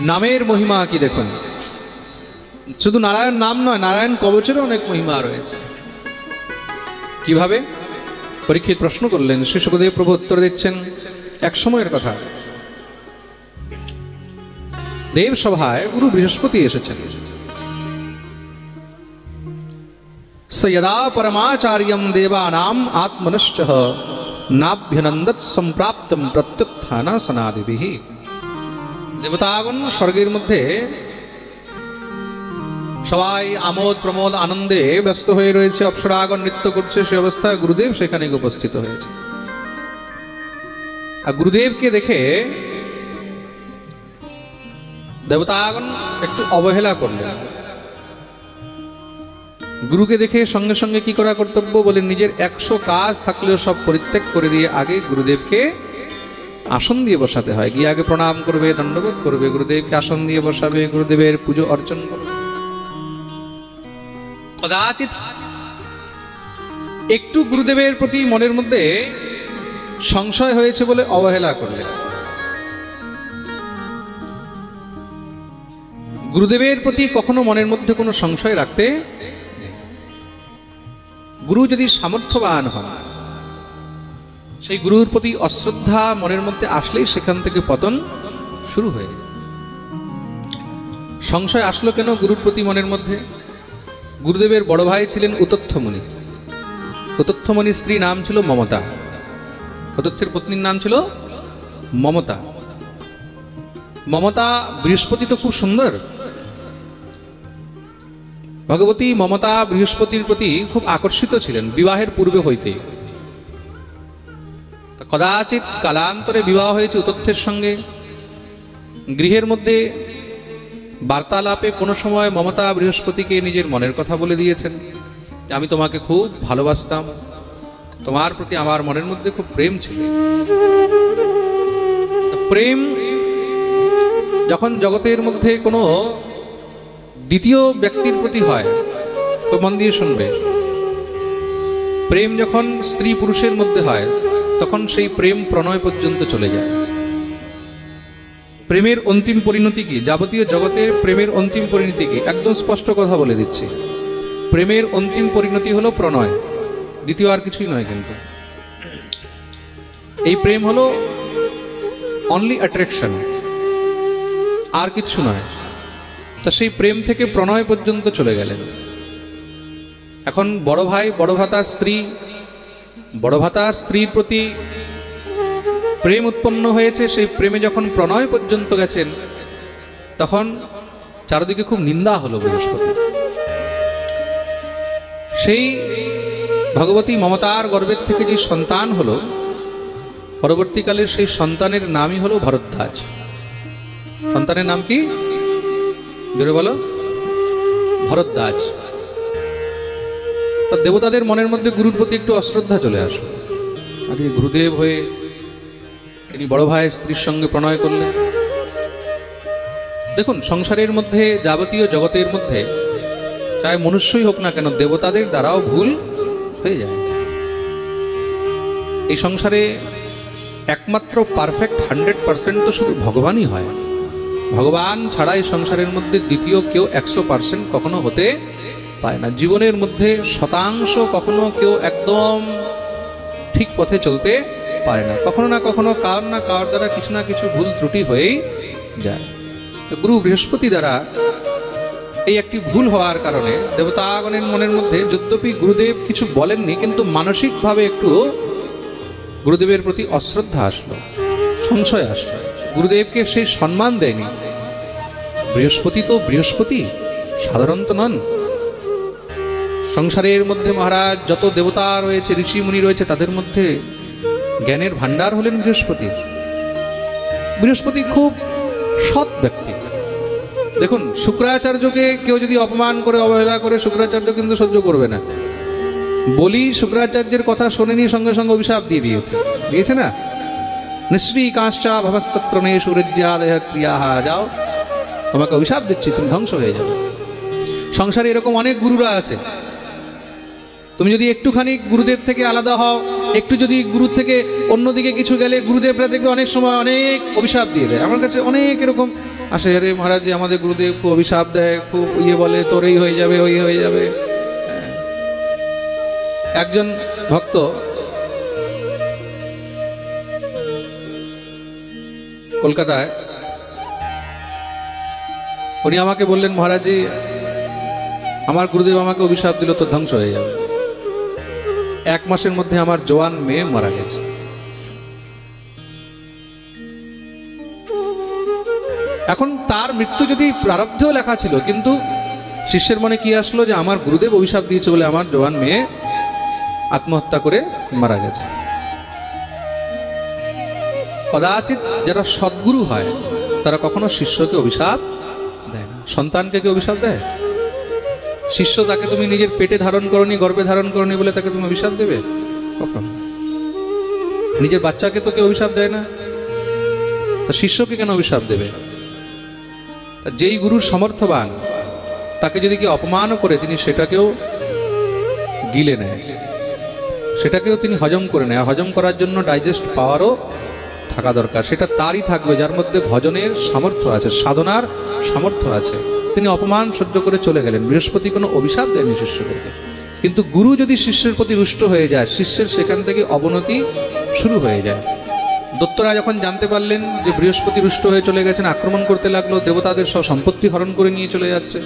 নামের মহিমা কি দেখুন, শুধু নারায়ণ নাম নয়, নারায়ণ কবচেরও অনেক মহিমা রয়েছে। কিভাবে? পরীক্ষিত প্রশ্ন করলেন, শ্রী শুকদেব প্রভু উত্তর দিচ্ছেন। এক সময়ের কথা, দেব সভায় গুরু বৃহস্পতি এসেছেন। স যদা পরমাচার্যম দেবানাম আত্মনশ্চ নাভ্যনন্দত সম্প্রাপ্তম প্রত্যুত্থান সনাদিভিঃ। দেবতাগণ স্বর্গের মধ্যে সবাই আমোদ প্রমোদ আনন্দে ব্যস্ত হয়ে রয়েছে, অপ্সরাগণ নৃত্য করছে, সে অবস্থায় গুরুদেব সেখানে উপস্থিত হয়েছে। আর গুরুদেবকে দেখে দেবতাগণ একটু অবহেলা করলেন। গুরুকে দেখে সঙ্গে সঙ্গে কি করা কর্তব্য বলে, নিজের 100 কাজ থাকলেও সব পরিত্যাগ করে দিয়ে আগে গুরুদেবকে আসন দিয়ে বসাতে হয়। গিয়ে আগে প্রণাম করবে, দণ্ডবোধ করবে, গুরুদেবকে আসন দিয়ে বসাবে, গুরুদেবের পুজো অর্চন করবে। কদাচিৎ একটু গুরুদেবের প্রতি মনের মধ্যে সংশয় হয়েছে বলে অবহেলা করলেন। গুরুদেবের প্রতি কখনো মনের মধ্যে কোনো সংশয় রাখতে, গুরু যদি সামর্থ্যবান হন, সেই গুরুর প্রতি অশ্রদ্ধা মনের মধ্যে আসলেই সেখান থেকে পতন শুরু হয়ে যায়। সংশয় আসলো কেন গুরুর প্রতি মনের মধ্যে? গুরুদেবের বড় ভাই ছিলেন উতথ্যমুনি। উতথ্যমুনির স্ত্রী নাম ছিল মমতা, উতথ্যের পত্নীর নাম ছিল মমতা। মমতা, বৃহস্পতি তো খুব সুন্দর, ভগবতী মমতা বৃহস্পতির প্রতি খুব আকর্ষিত ছিলেন বিবাহের পূর্বে হইতে। কদাচিৎ কালান্তরে বিবাহ হয়েছে উতথ্যের সঙ্গে। গৃহের মধ্যে বার্তালাপে কোনো সময় মমতা বৃহস্পতিকে নিজের মনের কথা বলে দিয়েছেন, আমি তোমাকে খুব ভালোবাসতাম, তোমার প্রতি আমার মনের মধ্যে খুব প্রেম ছিল। প্রেম যখন জগতের মধ্যে কোনো দ্বিতীয় ব্যক্তির প্রতি হয়, খুব মন দিয়ে শুনবে, প্রেম যখন স্ত্রী পুরুষের মধ্যে হয় তখন সেই প্রেম প্রণয় পর্যন্ত চলে যায়। প্রেমের অন্তিম পরিণতি কি? যাবতীয় জগতের প্রেমের অন্তিম পরিণতি কি? একদম স্পষ্ট কথা বলে দিচ্ছি, প্রেমের অন্তিম পরিণতি হলো প্রণয়, দ্বিতীয় আর কিছুই নয়। কিন্তু এই প্রেম হলো অনলি অ্যাট্রাকশন, আর কিছু নয়। তা সেই প্রেম থেকে প্রণয় পর্যন্ত চলে গেলেন। এখন বড় ভাই বড় ভ্রাতার স্ত্রী, বড় ভ্রাতার স্ত্রীর প্রতি প্রেম উৎপন্ন হয়েছে, সেই প্রেমে যখন প্রণয় পর্যন্ত গেছেন তখন চারদিকে খুব নিন্দা হলো বৃহস্পতি। সেই ভগবতী মমতার গর্ভের থেকে যে সন্তান হলো, পরবর্তীকালে সেই সন্তানের নামই হলো ভরদ্বাজ। সন্তানের নাম কি? জোরে বলো। ভরদ্বাজ। তা দেবতাদের মনের মধ্যে গুরুর প্রতি একটু অশ্রদ্ধা চলে আসলো। আগে গুরুদেব হয়ে তিনি বড় ভাইয়ের স্ত্রীর সঙ্গে প্রণয় করলেন। দেখুন, সংসারের মধ্যে, যাবতীয় জগতের মধ্যে, চাই মনুষ্যই হোক না কেন, দেবতাদের দ্বারাও ভুল হয়ে যায়। এই সংসারে একমাত্র পারফেক্ট 100% তো শুধু ভগবানই হয়। ভগবান ছাড়া এই সংসারের মধ্যে দ্বিতীয় কেউ 100% কখনো হতে পারে না। জীবনের মধ্যে শতাংশ কখনো কেউ একদম ঠিক পথে চলতে পারে না। কখনো না কখনো কার না কার দ্বারা কিছু না কিছু ভুল ত্রুটি হয়েই যায়। তো গুরু বৃহস্পতি দ্বারা এই একটি ভুল হওয়ার কারণে দেবতাগণের মনের মধ্যে, যদ্যপি গুরুদেব কিছু বলেননি, কিন্তু মানসিকভাবে একটু গুরুদেবের প্রতি অশ্রদ্ধা আসলো, সংশয় আসলো। গুরুদেবকে সেই সম্মান দেয়নি। বৃহস্পতি তো বৃহস্পতি, সাধারণত নন। সংসারের মধ্যে মহারাজ যত দেবতা রয়েছে, ঋষি মুনি রয়েছে, তাদের মধ্যে জ্ঞানের ভান্ডার হলেন বৃহস্পতি। বৃহস্পতি খুব সৎ ব্যক্তি। দেখুন, শুক্রাচার্যকে কেউ যদি অপমান করে, অবহেলা করে, শুক্রাচার্য কিন্তু সহ্য করবে না। বলি শুক্রাচার্যের কথা শোনেনি, সঙ্গে সঙ্গে অভিশাপ দিয়ে দিয়েছে না? নিশ্রী কাঁচা ভবস্তত্রণে সূর্যাদয় ক্রিয়া, যাও, তোমাকে অভিশাপ দিচ্ছি, তুমি ধ্বংস হয়ে যাবে। সংসারে এরকম অনেক গুরুরা আছে। তুমি যদি একটুখানি গুরুদেব থেকে আলাদা হও, একটু যদি গুরু থেকে অন্যদিকে কিছু গেলে, গুরুদেবরা দেখবে অনেক সময় অনেক অভিশাপ দিয়ে দেয়। আমার কাছে অনেক এরকম আসে, আরে মহারাজ জি আমাদের গুরুদেব খুব অভিশাপ দেয়, খুব ইয়ে বলে তোর এই হয়ে যাবে ওই হয়ে যাবে। একজন ভক্ত কলকাতায়, উনি আমাকে বললেন মহারাজ জি আমার গুরুদেব আমাকে অভিশাপ দিল তোর ধ্বংস হয়ে যাবে। 1 মাসের মধ্যে আমার জোয়ান মেয়ে মারা গেছে। এখন তার মৃত্যু যদি প্রারব্ধেও লেখা ছিল, কিন্তু শিষ্যের মনে কি আসলো যে আমার গুরুদেব অভিশাপ দিয়েছে বলে আমার জোয়ান মেয়ে আত্মহত্যা করে মারা গেছে। কদাচিৎ যারা সদ্গুরু হয় তারা কখনো শিষ্যকে অভিশাপ দেয় না। সন্তানকে কি অভিশাপ দেয়? শিষ্য তাকে তুমি নিজের পেটে ধারণ করনি, গর্ভে ধারণ করনি বলে তাকে তুমি অভিশাপ দেবে? কখনো। নিজের বাচ্চাকে তো কেউ অভিশাপ দেয় না, তা শিষ্যকে কেন অভিশাপ দেবে? যেই গুরুর সমর্থবান তাকে যদি কেউ অপমান করে তিনি সেটাকেও গিলে নেয়, সেটাকেও তিনি হজম করে নেয়। হজম করার জন্য ডাইজেস্ট পাওয়ারও থাকা দরকার। সেটা তারই থাকবে যার মধ্যে ভজনের সামর্থ্য আছে, সাধনার সামর্থ্য আছে। তিনি অপমান সহ্য করে চলে গেলেন। বৃহস্পতি কোনো অভিশাপ দেয়নি শিষ্যদেরকে, কিন্তু গুরু যদি শিষ্যের প্রতি রুষ্ট হয়ে যায়, শিষ্যের সেখান থেকে অবনতি শুরু হয়ে যায়। দত্তরা যখন জানতে পারলেন যে বৃহস্পতি রুষ্ট হয়ে চলে গেছেন, আক্রমণ করতে লাগলো, দেবতাদের সব সম্পত্তি হরণ করে নিয়ে চলে যাচ্ছে।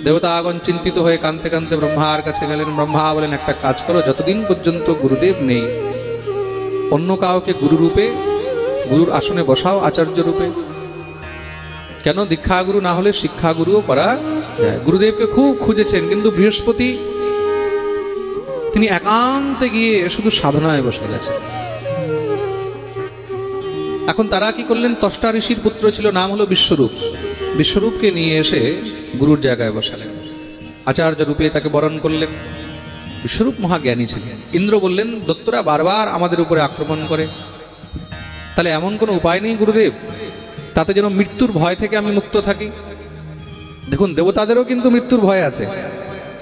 দেবতা আগন চিন্তিত হয়ে কাঁদতে কাঁদতে ব্রহ্মার কাছে গেলেন। ব্রহ্মা বলেন একটা কাজ করো, যতদিন পর্যন্ত গুরুদেব নেই অন্য কাউকে গুরুরূপে গুরুর আসনে বসাও, আচার্য রূপে। কেন? দীক্ষাগুরু না হলে শিক্ষাগুরুও করা যায়। গুরুদেবকে খুব খুঁজেছেন, কিন্তু বৃহস্পতি তিনি একান্তে গিয়ে শুধু সাধনায় বসে গেছেন। এখন তারা কি করলেন? ত্বষ্টা ঋষির পুত্র ছিল, নাম হলো বিশ্বরূপ। বিশ্বরূপকে নিয়ে এসে গুরুর জায়গায় বসালেন, আচার্য রূপে তাকে বরণ করলেন। বিশ্বরূপ মহাজ্ঞানী ছিলেন। ইন্দ্র বললেন দত্তরা বারবার আমাদের উপরে আক্রমণ করে, তাহলে এমন কোনো উপায় নেই গুরুদেব তাতে যেন মৃত্যুর ভয় থেকে আমি মুক্ত থাকি? দেখুন, দেবতাদেরও কিন্তু মৃত্যুর ভয় আছে,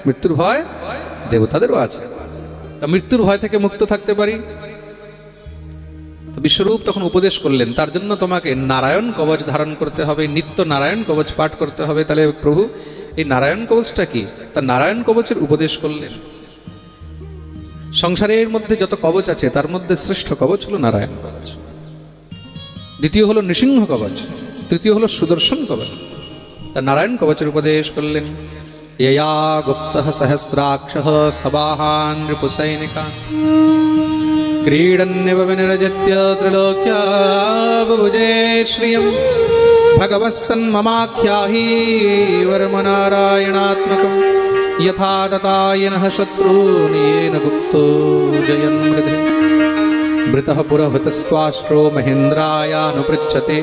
মৃত্যুর ভয় দেবতাদেরও আছে। তা মৃত্যুর ভয় থেকে মুক্ত থাকতে পারি। বিশ্বরূপ তখন উপদেশ করলেন, তার জন্য তোমাকে নারায়ণ কবচ ধারণ করতে হবে, নিত্য নারায়ণ কবচ পাঠ করতে হবে। তাহলে প্রভু এই নারায়ণ কবচটা কি? তা নারায়ণ কবচের উপদেশ করলেন। সংসারের মধ্যে যত কবচ আছে তার মধ্যে শ্রেষ্ঠ কবচ হলো নারায়ণ কবচ, দ্বিতীয় হলো নৃসিংহ কবচ, তৃতীয় হলো সুদর্শন কবচ। তা নারায়ণ কবচের উপদেশ করলেন। यया गुप्तः सहस्राक्षः सबाहान् रिपुसैनिकान् क्रीडन्निव विनिर्जित्य त्रिलोक्याबुभुजे श्रियं भगवस्तन्ममाख्याहि वर्मनारायणात्मकं यथा तथा येनः शत्रून् येन गुप्तो जयन् मृधे मृतः पुरहृतस्त्वाष्ट्रो महेन्द्रायानुपृच्छते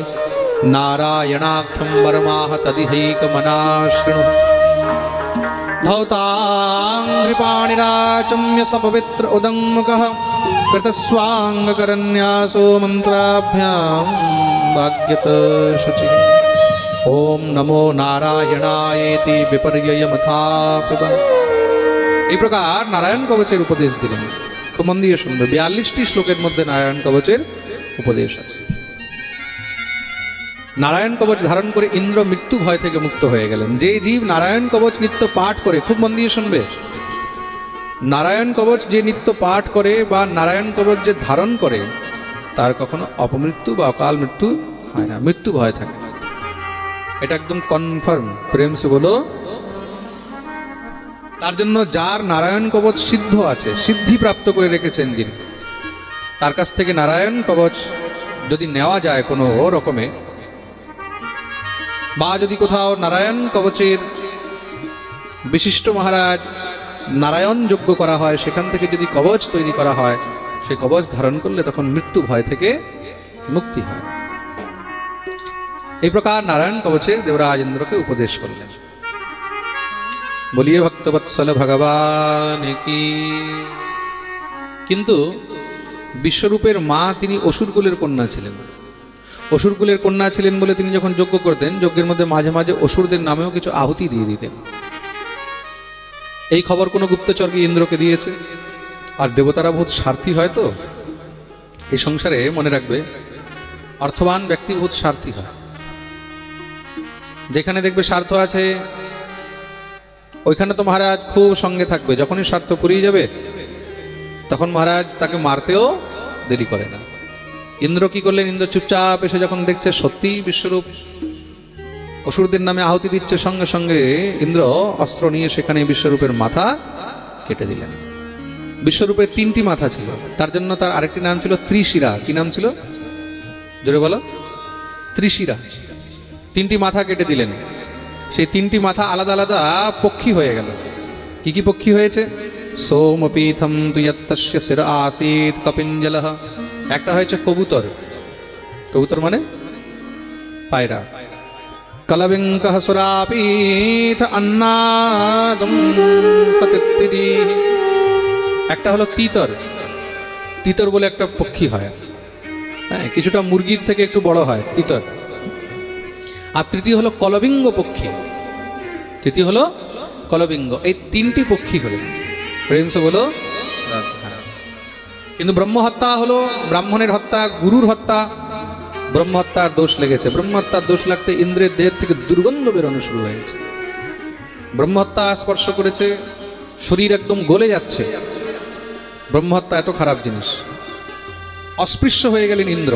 नारायणाख्यं वर्माः तदिहैकमनाशृणुः धौताङ्घ्रिपाणिराचम्य सपवित्र उदङ्मुखः कृतस्वाङ्गकरन्यासो मन्त्राभ्यां वाग्यत शुचिः ॐ नमो नारायणायेति विपर्ययमथापिबा। এই প্রকার নারায়ণ কবচের উপদেশ দিলেন। খুব মন দিয়ে শুনবে, 42টি শ্লোকের মধ্যে নারায়ণ কবচের উপদেশ আছে। নারায়ণ কবচ ধারণ করে ইন্দ্র মৃত্যু ভয় থেকে মুক্ত হয়ে গেলেন। যে জীব নারায়ণ কবচ নিত্য পাঠ করে, খুব মন দিয়ে শুনবে, নারায়ণ কবচ যে নিত্য পাঠ করে বা নারায়ণ কবচ যে ধারণ করে তার কখনো অপমৃত্যু বা অকাল মৃত্যু হয় না, মৃত্যু ভয় থাকে না। এটা একদম কনফার্ম। প্রেম সে বলো। তার জন্য যার নারায়ণ কবচ সিদ্ধ আছে, সিদ্ধি প্রাপ্ত করে রেখেছেন যিনি, তার কাছ থেকে নারায়ণ কবচ যদি নেওয়া যায় কোনো রকমে, বা যদি কোথাও নারায়ণ কবচের বিশিষ্ট মহারাজ নারায়ণ যজ্ঞ করা হয়, সেখান থেকে যদি কবচ তৈরি করা হয়, সেই কবচ ধারণ করলে তখন মৃত্যু ভয় থেকে মুক্তি হয়। এই প্রকার নারায়ণ কবচের দেবরাজ ইন্দ্রকে উপদেশ করলেন। বলিয়ে ভক্তবৎসল ভগবান কি। কিন্তু বিশ্বরূপের মা তিনি অসুরকুলের কন্যা ছিলেন। অসুরকুলের কন্যা ছিলেন বলে তিনি যখন যজ্ঞ করতেন, যজ্ঞের মধ্যে মাঝে মাঝে অসুরদের নামেও কিছু আহুতি দিয়ে দিতেন। এই খবর কোনো গুপ্তচরকে ইন্দ্রকে দিয়েছে। আর দেবতারা বহুত স্বার্থী হয়, তো এই সংসারে মনে রাখবে অর্থবান ব্যক্তি বহুত স্বার্থী হয়। যেখানে দেখবে স্বার্থ আছে ওইখানে তো মহারাজ খুব সঙ্গে থাকবে, যখনই স্বার্থ ফুরিয়ে যাবে তখন মহারাজ তাকে মারতেও দেরি করে না। ইন্দ্র কি করলেন, ইন্দ্র চুপচাপ এসে যখন দেখছে সত্যি বিশ্বরূপ অসুরদের নামে আহুতি দিচ্ছে, সঙ্গে সঙ্গে ইন্দ্র অস্ত্র নিয়ে সেখানে বিশ্বরূপের মাথা কেটে দিলেন। বিশ্বরূপের 3টি মাথা ছিল, তার জন্য তার আরেকটি নাম ছিল ত্রিশিরা। কি নাম ছিল জোরে বলো? ত্রিশিরা। 3টি মাথা কেটে দিলেন। সেই 3টি মাথা আলাদা আলাদা পক্ষী হয়ে গেল। কি কি পক্ষী হয়েছে? সোমপীথম তুয়ত্তস্য শির আসিত কপিঞ্জলঃ। একটা হয়েছে কবুতর, কবুতর মানে পায়রা। কলবিঙ্কঃ সুরাপীথ অন্নাদম সতিত্তিরি। একটা হলো তিতর, তিতর বলে একটা পক্ষী হয়, হ্যাঁ, কিছুটা মুরগির থেকে একটু বড় হয় তিতর। আর তৃতীয় হলো কলবিঙ্গ পক্ষী, তৃতীয় হলো কলবিঙ্গ। এই 3টি পক্ষী হলেন। প্রেম সে বলো। কিন্তু ব্রহ্মহত্যা হলো ব্রাহ্মণের হত্যা, গুরুর হত্যা, ব্রহ্মহত্যার দোষ লেগেছে। ব্রহ্মহত্যার দোষ লাগতে ইন্দ্রের দেহের থেকে দুর্গন্ধ বেরোনো শুরু হয়েছে। ব্রহ্মহত্যা স্পর্শ করেছে, শরীর একদম গলে যাচ্ছে। ব্রহ্মহত্যা এত খারাপ জিনিস। অস্পৃশ্য হয়ে গেলেন ইন্দ্র।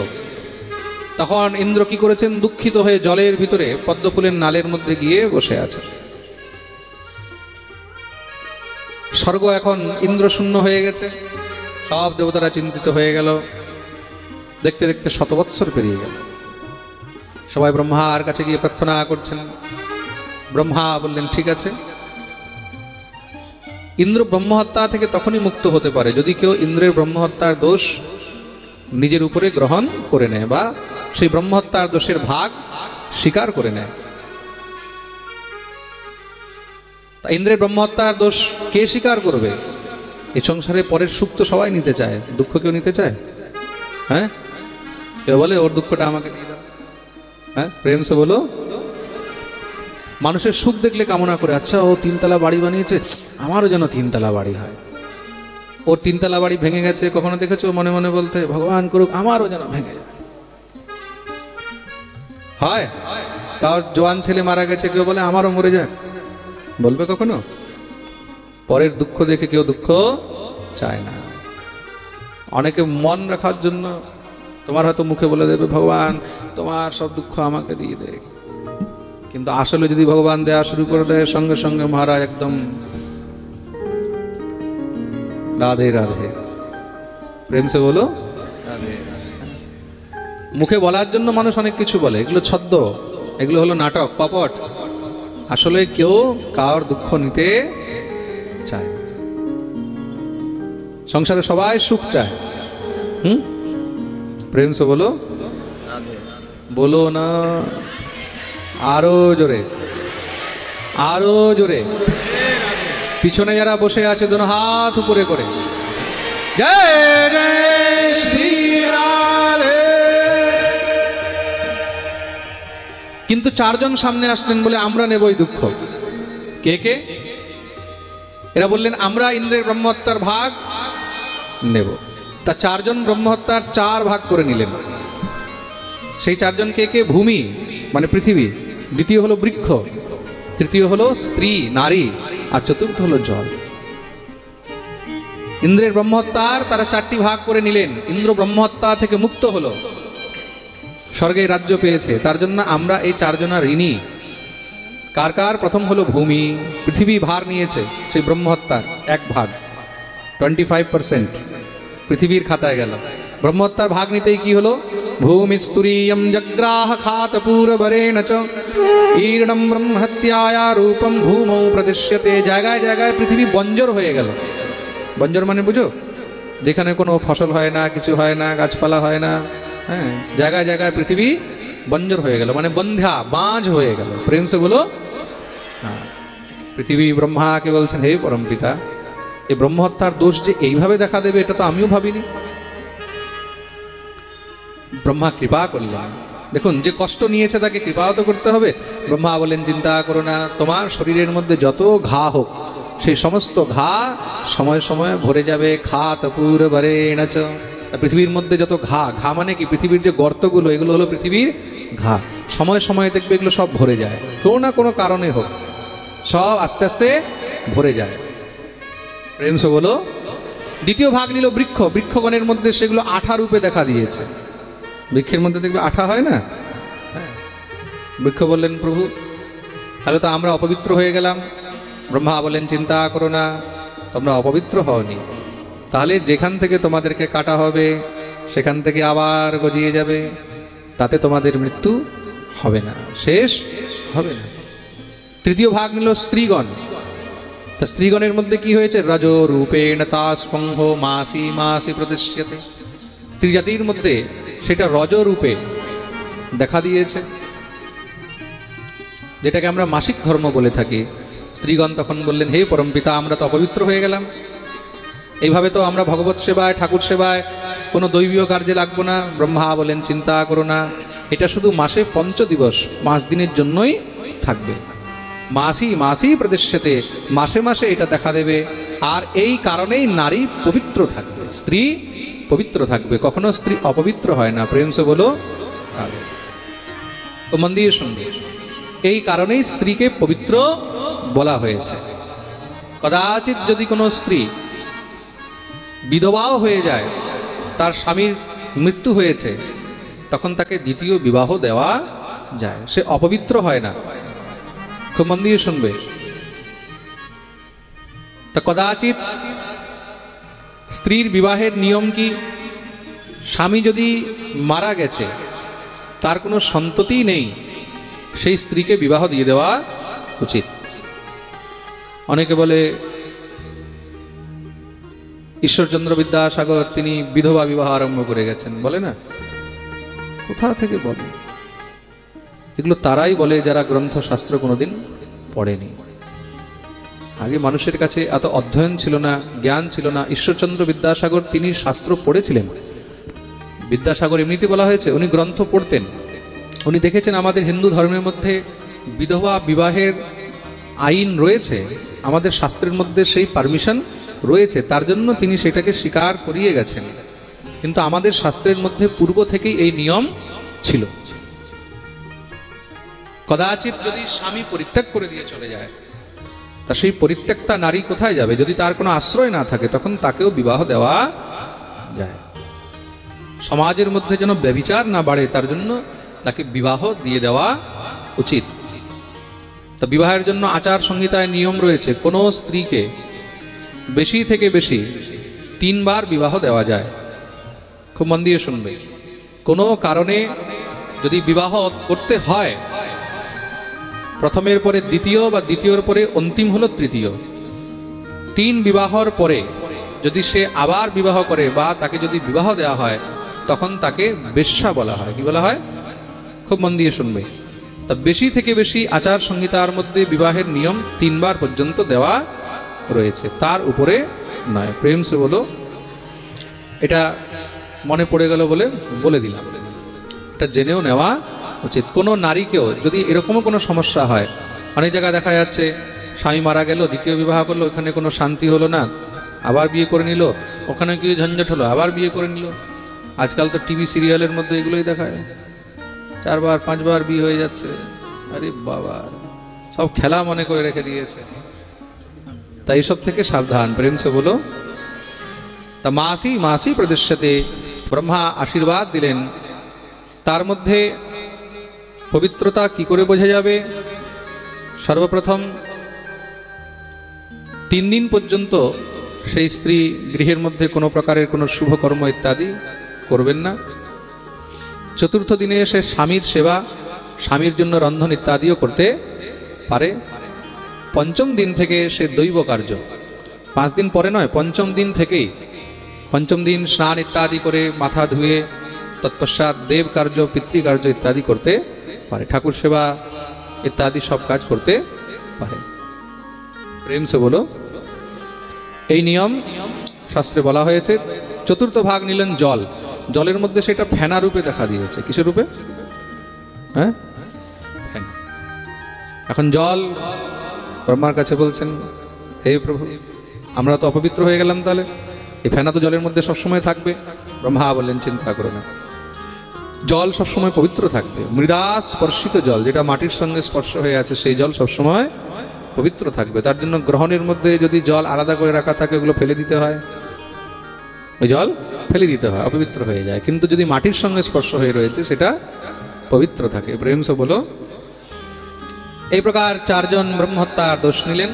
তখন ইন্দ্র কি করেছেন, দুঃখিত হয়ে জলের ভিতরে পদ্মফুলের নালের মধ্যে গিয়ে বসে আছে। স্বর্গ এখন ইন্দ্র শূন্য হয়ে গেছে, সব দেবতারা চিন্তিত হয়ে গেল। দেখতে দেখতে 100 বৎসর পেরিয়ে গেল। সবাই ব্রহ্মার কাছে গিয়ে প্রার্থনা করছেন। ব্রহ্মা বললেন ঠিক আছে, ইন্দ্র ব্রহ্মহত্যা থেকে তখনই মুক্ত হতে পারে যদি কেউ ইন্দ্রের ব্রহ্মহত্যার দোষ নিজের উপরে গ্রহণ করে নেয় বা সেই ব্রহ্মহত্যার দোষের ভাগ স্বীকার করে নেয়। তা ইন্দ্রের ব্রহ্মহত্যার দোষ কে স্বীকার করবে? এই সংসারে পরের সুখ তো সবাই নিতে চায়, দুঃখ কেউ নিতে চায়? হ্যাঁ, কেউ বলে ওর দুঃখটা আমাকে দিয়ে দাও? হ্যাঁ, প্রেম সে বলো। মানুষের সুখ দেখলে কামনা করে, আচ্ছা ও 3তলা বাড়ি বানিয়েছে, আমারও যেন 3তলা বাড়ি হয়। ওর 3তলা বাড়ি ভেঙে গেছে, কখনো দেখেছো মনে মনে বলতে, ভগবান করুক আমারও যেন ভেঙে যায়? হয়? তার জোয়ান ছেলে মারা গেছে, কেউ বলে আমারও মরে যায়? বলবে কখনো? পরের দুঃখ দেখে কেউ দুঃখ চায় না। অনেকে মন রাখার জন্য তোমার হয়তো মুখে বলে দেবে ভগবান তোমার সব দুঃখ আমাকে দিয়ে দে, কিন্তু আসলে যদি ভগবান দেয়া শুরু করে দেয় সঙ্গে সঙ্গে মহারাজ একদম রাধে রাধে। প্রেম সে বলো রাধে। মুখে বলার জন্য মানুষ অনেক কিছু বলে, এগুলো ছদ্ম, এগুলো হলো নাটক, কপট। আসলে কেউ কার দুঃখ নিতে চায়। সংসারে সবাই সুখ চায়। প্রেম সে বলো বলো না, আরো জোরে, আরো জোরে। পিছনে যারা বসে আছে দোনো হাত উপরে করে জয় জয় শ্রী রাধে। কিন্তু 4 জন সামনে আসলেন বলে আমরা নেবই দুঃখ। কে কে? এরা বললেন আমরা ইন্দ্রের ব্রহ্মহত্যার ভাগ নেব। তা 4 জন ব্রহ্মহত্যার 4 ভাগ করে নিলেন। সেই 4 জন কে কে? ভূমি মানে পৃথিবী, দ্বিতীয় হলো বৃক্ষ, তৃতীয় হলো স্ত্রী নারী, আর চতুর্থ হলো জল। ইন্দ্রের ব্রহ্মহত্যার তারা 4টি ভাগ করে নিলেন। ইন্দ্র ব্রহ্মহত্যা থেকে মুক্ত হলো, স্বর্গে রাজ্য পেয়েছে। তার জন্য আমরা এই 4 জনা ঋণী। কার কার? প্রথম হলো ভূমি, পৃথিবী ভার নিয়েছে সেই ব্রহ্মহত্যার 1 ভাগ, 25% পৃথিবীর খাতায় গেল। ব্রহ্মহত্যার ভাগ নিতেই কি হলো? ভূমিস্তুরীয়ম জগ্রাহ খাতপূরবরেণ চ ঈর্ণম ব্রহ্মহত্যায়া রূপম ভূমৌ প্রদিশ্যতে। জায়গায় জায়গায় পৃথিবী বঞ্জর হয়ে গেল। বঞ্জর মানে বুঝো? যেখানে কোনো ফসল হয় না, কিছু হয় না, গাছপালা হয় না, হ্যাঁ, জায়গায় জায়গায় পৃথিবী বঞ্জর হয়ে গেল, মানে বন্ধ্যা বাঁঝ হয়ে গেল। প্রেম সে বলো। হ্যাঁ, পৃথিবী ব্রহ্মাকে বলছেন হে পরম পিতা, এই ব্রহ্মহত্যার দোষ যে এইভাবে দেখা দেবে এটা তো আমিও ভাবিনি। ব্রহ্মা কৃপা করলেন। দেখুন, যে কষ্ট নিয়েছে তাকে কৃপাও তো করতে হবে। ব্রহ্মা বলেন চিন্তা করো না, তোমার শরীরের মধ্যে যত ঘা হোক সেই সমস্ত ঘা সময় সময় ভরে যাবে। খাতপূরবরেণ চ পৃথিবীর মধ্যে যত ঘা, ঘা মানে কি পৃথিবীর যে গর্তগুলো, এগুলো হলো পৃথিবীর ঘা। সময় সময় দেখবে এগুলো সব ভরে যায়, কোনো না কোনো কারণে হোক সব আস্তে আস্তে ভরে যায়। প্রেম সে বলো। দ্বিতীয় ভাগ নিল বৃক্ষ। বৃক্ষগণের মধ্যে সেগুলো আঠা রূপে দেখা দিয়েছে। বৃক্ষের মধ্যে দেখবে আঠা হয় না? হ্যাঁ। বৃক্ষ বললেন প্রভু তাহলে তো আমরা অপবিত্র হয়ে গেলাম। ব্রহ্মা বলেন চিন্তা করো না, তোমরা অপবিত্র হওনি। তাহলে যেখান থেকে তোমাদেরকে কাটা হবে সেখান থেকে আবার গজিয়ে যাবে, তাতে তোমাদের মৃত্যু হবে না, শেষ হবে না। তৃতীয় ভাগ নিল স্ত্রীগণ। তা স্ত্রীগণের মধ্যে কি হয়েছে? রজ রূপেণ তা স্পঙ্গ মাসি মাসি প্রদৃশ্যতে। স্ত্রী জাতির মধ্যে সেটা রজ রূপে দেখা দিয়েছে, যেটাকে আমরা মাসিক ধর্ম বলে থাকি। স্ত্রীগণ তখন বললেন হে পরমপিতা, আমরা তো অপবিত্র হয়ে গেলাম, এইভাবে তো আমরা ভগবত সেবায় ঠাকুর সেবায় কোনো দৈবীয় কার্যে লাগবো না। ব্রহ্মা বলেন চিন্তা করো না, এটা শুধু মাসে 5 দিবস 5 দিনের জন্যই থাকবে। মাসি মাসি প্রদৃশ্যতে, মাসে মাসে এটা দেখা দেবে। আর এই কারণেই নারী পবিত্র থাকবে, স্ত্রী পবিত্র থাকবে, কখনো স্ত্রী অপবিত্র হয় না। প্রেম সে বলো। তো মন দিয়ে শুনবে, এই কারণেই স্ত্রীকে পবিত্র বলা হয়েছে। কদাচিৎ যদি কোনো স্ত্রী বিধবাও হয়ে যায়, তার স্বামীর মৃত্যু হয়েছে, তখন তাকে দ্বিতীয় বিবাহ দেওয়া যায়, সে অপবিত্র হয় না। খুব মন দিয়ে শুনবে। তো কদাচিৎ স্ত্রীর বিবাহের নিয়ম কি? স্বামী যদি মারা গেছে, তার কোনো সন্ততি নেই, সেই স্ত্রীকে বিবাহ দিয়ে দেওয়া উচিত। অনেকে বলে ঈশ্বরচন্দ্র বিদ্যাসাগর তিনি বিধবা বিবাহ আরম্ভ করে গেছেন, বলে না? কোথা থেকে বলে? এগুলো তারাই বলে যারা গ্রন্থ শাস্ত্র কোনোদিন পড়েনি। আগে মানুষের কাছে এত অধ্যয়ন ছিল না, জ্ঞান ছিল না। ঈশ্বরচন্দ্র বিদ্যাসাগর তিনি শাস্ত্র পড়েছিলেন। বিদ্যাসাগর এমনিতে বলা হয়েছে উনি গ্রন্থ পড়তেন। উনি দেখেছেন আমাদের হিন্দু ধর্মের মধ্যে বিধবা বিবাহের আইন রয়েছে, আমাদের শাস্ত্রের মধ্যে সেই পারমিশন রয়েছে, তার জন্য তিনি সেটাকে স্বীকার করিয়ে গেছেন। কিন্তু আমাদের শাস্ত্রের মধ্যে পূর্ব থেকেই এই নিয়ম ছিল। কদাচিৎ যদি স্বামী পরিত্যাগ করে দিয়ে চলে যায়, তা সেই পরিত্যক্তা নারী কোথায় যাবে? যদি তার কোনো আশ্রয় না থাকে, তখন তাকেও বিবাহ দেওয়া যায়। সমাজের মধ্যে যেন ব্যভিচার না বাড়ে, তার জন্য তাকে বিবাহ দিয়ে দেওয়া উচিত। তো বিবাহের জন্য আচার সংহিতায় নিয়ম রয়েছে, কোনো স্ত্রীকে বেশি থেকে বেশি 3 বার বিবাহ দেওয়া যায়। খুব মন দিয়ে শুনবে। কোনো কারণে যদি বিবাহ করতে হয়, প্রথমের পরে দ্বিতীয় বা দ্বিতীয়র পরে অন্তিম হলো তৃতীয়, 3 বিবাহর পরে যদি সে আবার বিবাহ করে বা তাকে যদি বিবাহ দেওয়া হয়, তখন তাকে বেশ্যা বলা হয়। কি বলা হয়? খুব মন দিয়ে শুনবে। তা বেশি থেকে বেশি আচার সংহিতার মধ্যে বিবাহের নিয়ম 3 বার পর্যন্ত দেওয়া রয়েছে, তার উপরে নয়। প্রেম সে বলো। এটা মনে পড়ে গেল বলে বলে দিলাম, এটা জেনেও নেওয়া উচিত। কোনো নারীকেও যদি এরকমও কোনো সমস্যা হয়, অনেক জায়গায় দেখা যাচ্ছে স্বামী মারা গেল, দ্বিতীয় বিবাহ করলো, ওখানে কোনো শান্তি হলো না, আবার বিয়ে করে নিল, ওখানে কি ঝঞ্ঝট হলো, আবার বিয়ে করে নিল। আজকাল তো টিভি সিরিয়ালের মধ্যে এগুলোই দেখায়, 4 বার 5 বার বিয়ে হয়ে যাচ্ছে। আরে বাবা, সব খেলা মনে করে রেখে দিয়েছে। তাই সব থেকে সাবধান। প্রেম সে বলো। তা মাসি মাসি প্রদৃশ্যতে, ব্রহ্মা আশীর্বাদ দিলেন। তার মধ্যে পবিত্রতা কি করে বোঝা যাবে? সর্বপ্রথম 3 দিন পর্যন্ত সেই স্ত্রী গৃহের মধ্যে কোনো প্রকারের কোনো শুভকর্ম ইত্যাদি করবেন না। 4র্থ দিনে সে স্বামীর সেবা, স্বামীর জন্য রন্ধন ইত্যাদিও করতে পারে। 5ম দিন থেকে সে দৈব কার্য, 5 দিন পরে নয়, 5ম দিন থেকেই, 5ম দিন স্নান ইত্যাদি করে মাথা ধুয়ে তৎপশ্চাৎ দেব কার্য, পিতৃকার্য ইত্যাদি করতে পারে, ঠাকুর সেবা ইত্যাদি সব কাজ করতে পারে। প্রেম সে বলো। এই নিয়ম শাস্ত্রে বলা হয়েছে। 4র্থ ভাগ নিলেন জল। জলের মধ্যে সেটা ফেনা রূপে দেখা দিয়েছে। কিসের রূপে? হ্যাঁ, ফেনা। এখন জল ব্রহ্মার কাছে বলছেন হে প্রভু, আমরা তো অপবিত্র হয়ে গেলাম, তাহলে এই ফেনা তো জলের মধ্যে সবসময় থাকবে। ব্রহ্মা বললেন চিন্তা করো না, জল সবসময় পবিত্র থাকবে। মৃদা স্পর্শিত জল, যেটা মাটির সঙ্গে স্পর্শ হয়ে আছে, সেই জল সবসময় পবিত্র থাকবে। তার জন্য গ্রহণের মধ্যে যদি জল আলাদা করে রাখা থাকে, ওগুলো ফেলে দিতে হয়, ওই জল ফেলে দিতে হয়, অপবিত্র হয়ে যায়। কিন্তু যদি মাটির সঙ্গে স্পর্শ হয়ে রয়েছে, সেটা পবিত্র থাকে। প্রেম সে বলো। এই প্রকার চারজন ব্রহ্মহত্যার দোষ নিলেন।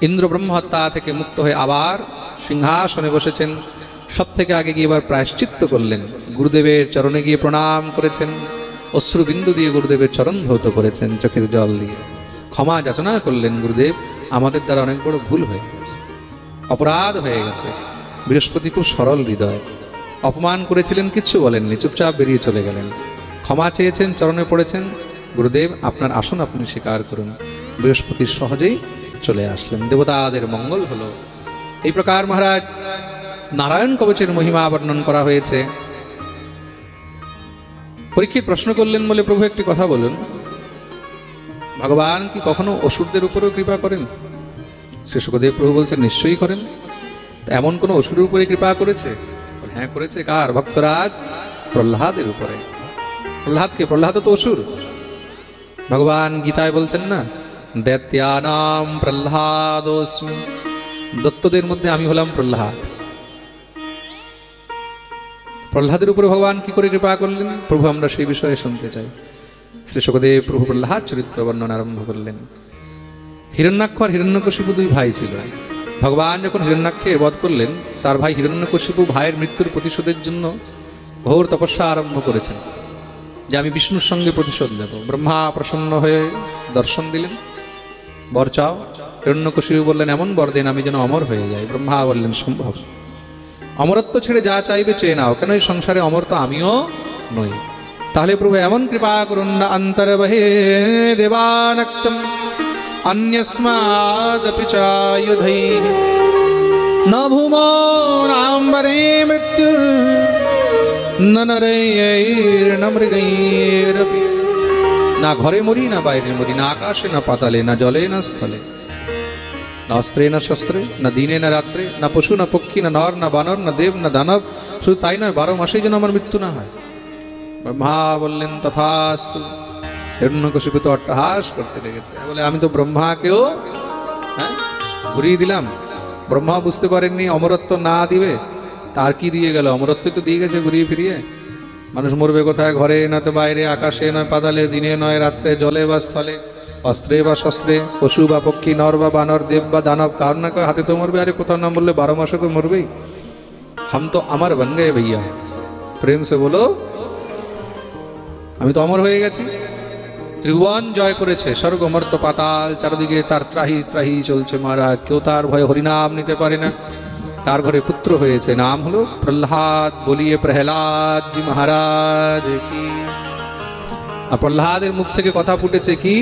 ইন্দ্র ব্রহ্মহত্যা থেকে মুক্ত হয়ে আবার সিংহাসনে বসেছেন। সব থেকে আগে গিয়ে এবার প্রায়শ্চিত্ত করলেন, গুরুদেবের চরণে গিয়ে প্রণাম করেছেন, অশ্রুবিন্দু দিয়ে গুরুদেবের চরণ ধৌত করেছেন, চোখের জল দিয়ে ক্ষমা যাচনা করলেন, গুরুদেব আমাদের দ্বারা অনেক বড় ভুল হয়ে গেছে, অপরাধ হয়ে গেছে। বৃহস্পতি খুব সরল হৃদয়, অপমান করেছিলেন, কিচ্ছু বলেননি, চুপচাপ বেরিয়ে চলে গেলেন। ক্ষমা চেয়েছেন, চরণে পড়েছেন, গুরুদেব আপনার আসন আপনি স্বীকার করুন। বৃহস্পতি সহজেই চলে আসলেন, দেবতাদের মঙ্গল হলো। এই প্রকার মহারাজ নারায়ণ কবচের মহিমা বর্ণন করা হয়েছে। পরীক্ষিত প্রশ্ন করলেন, বলে প্রভু একটি কথা বলুন, ভগবান কি কখনো অসুরদের উপরেও কৃপা করেন? শ্রী শুকদেব প্রভু বলছেন, নিশ্চয়ই করেন। এমন কোন অসুরের উপরে কৃপা করেছে? হ্যাঁ করেছে। কার? ভক্তরাজ প্রহ্লাদের উপরে। প্রহ্লাদকে? প্রহ্লাদ তো অসুর। ভগবান গীতায় বলছেন না, দৈত্যানাম প্রহ্লাদোস্মি, দত্তদের মধ্যে আমি হলাম প্রহ্লাদ। প্রহ্লাদের উপরে ভগবান কি করে কৃপা করলেন প্রভু, আমরা সেই বিষয়ে শুনতে চাই। শ্রী শুকদেব প্রভু প্রহ্লাদ চরিত্র বর্ণনা আরম্ভ করলেন। হিরণ্যাক্ষ আর হিরণ্যকশিপু দুই ভাই ছিল। ভগবান যখন হিরণ্যাক্ষের বধ করলেন, তার ভাই হিরণ্যকশিপু ভাইয়ের মৃত্যুর প্রতিশোধের জন্য ঘোর তপস্যা আরম্ভ করেছেন, যে আমি বিষ্ণুর সঙ্গে প্রতিশোধ দেব। ব্রহ্মা প্রসন্ন হয়ে দর্শন দিলেন, বর চাও। হিরণ্যকশিপু বললেন, এমন বর দেন আমি যেন অমর হয়ে যাই। ব্রহ্মা বললেন, সম্ভব। অমরত্ব ছেড়ে যা চাইবে চেয়ে নাও, কেন এই সংসারে অমর তো আমিও নই। তাহলে প্রভু এমন কৃপা করুন না, অন্তর্বহে দেবানক্তম अन्यस्मादपि चायुधैः न भूमौ नाम्बरे मृत्यु न नरैर्न मृगैरपि। না ঘরে মরি, না বাইরে মরি, না আকাশে না পাতালে, না জলে না স্থলে, না অস্ত্রে না শস্ত্রে, না দিনে না রাত্রে, না পশু না পক্ষী, না নর না বানর, না দেব না দানব। শুধু তাই নয়, 12 মাসেই যেন আমার মৃত্যু না হয়। ব্রহ্মা বললেন, তথাস্তু। হিরণ্যকশিপু তো অট্টহাস করতে লেগেছে, বলে আমি তো ব্রহ্মাকেও ঘুরিয়ে দিলাম। ব্রহ্মা বুঝতে পারেননি অমরত্ব না দিবে, তার কি দিয়ে গেল? অমরত্ব তো দিয়ে গেছে ঘুরিয়ে ফিরিয়ে। মানুষ মরবে কোথায়? ঘরে না তো বাইরে, আকাশে নয় পাতালে, দিনে নয় রাত্রে, জলে বা স্থলে, অস্ত্রে বা শস্ত্রে, পশু বা পক্ষী, নর বা বানর, দেব বা দানব, কার না কার হাতে তো মরবে। আরে কোথাও না মরলে 12 মাসে তো মরবেই। হাম তো আমার বন গয়ে ভैया। প্রেম সে বলো, আমি তো অমর হয়ে গেছি। ত্রিভুবন জয় করেছে, স্বর্গ মর্ত পাতাল, চারদিকে তার ত্রাহি ত্রাহি চলছে মহারাজ। কেউ তার ভয়ে হরিনাম নিতে পারে না। তার ঘরে পুত্র হয়েছে, নাম হলো প্রহ্লাদ। বলিয়ে প্রহ্লাদ জি মহারাজ কি। আর প্রহ্লাদের মুখ থেকে কথা ফুটেছে কি?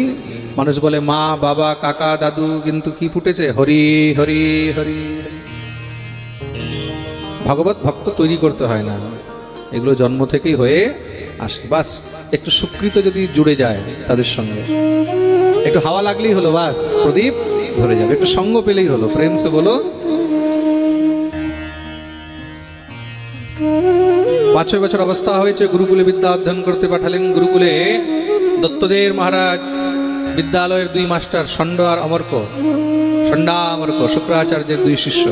মানুষ বলে মা, বাবা, কাকা, দাদু, কিন্তু কি ফুটেছে? হরি হরি হরি। ভগবত ভক্ত তৈরি করতে হয় না, এগুলো জন্ম থেকেই হয়ে আসে। বাস একটু সুকৃত যদি জুড়ে যায় তাদের সঙ্গে, একটু হাওয়া লাগলেই হলো, বাস প্রদীপ ধরে যাবে। একটু সঙ্গ পেলেই হলো। প্রেম সে বলো। 5-6 বছর অবস্থা হয়েছে, গুরুকুলে বিদ্যা অধ্যয়ন করতে পাঠালেন। গুরুকুলে দত্তদের মহারাজ বিদ্যালয়ের 2 মাস্টার, ষণ্ড আর অমর্ক, ষণ্ডা অমর্ক, শুক্রাচার্যের 2 শিষ্য।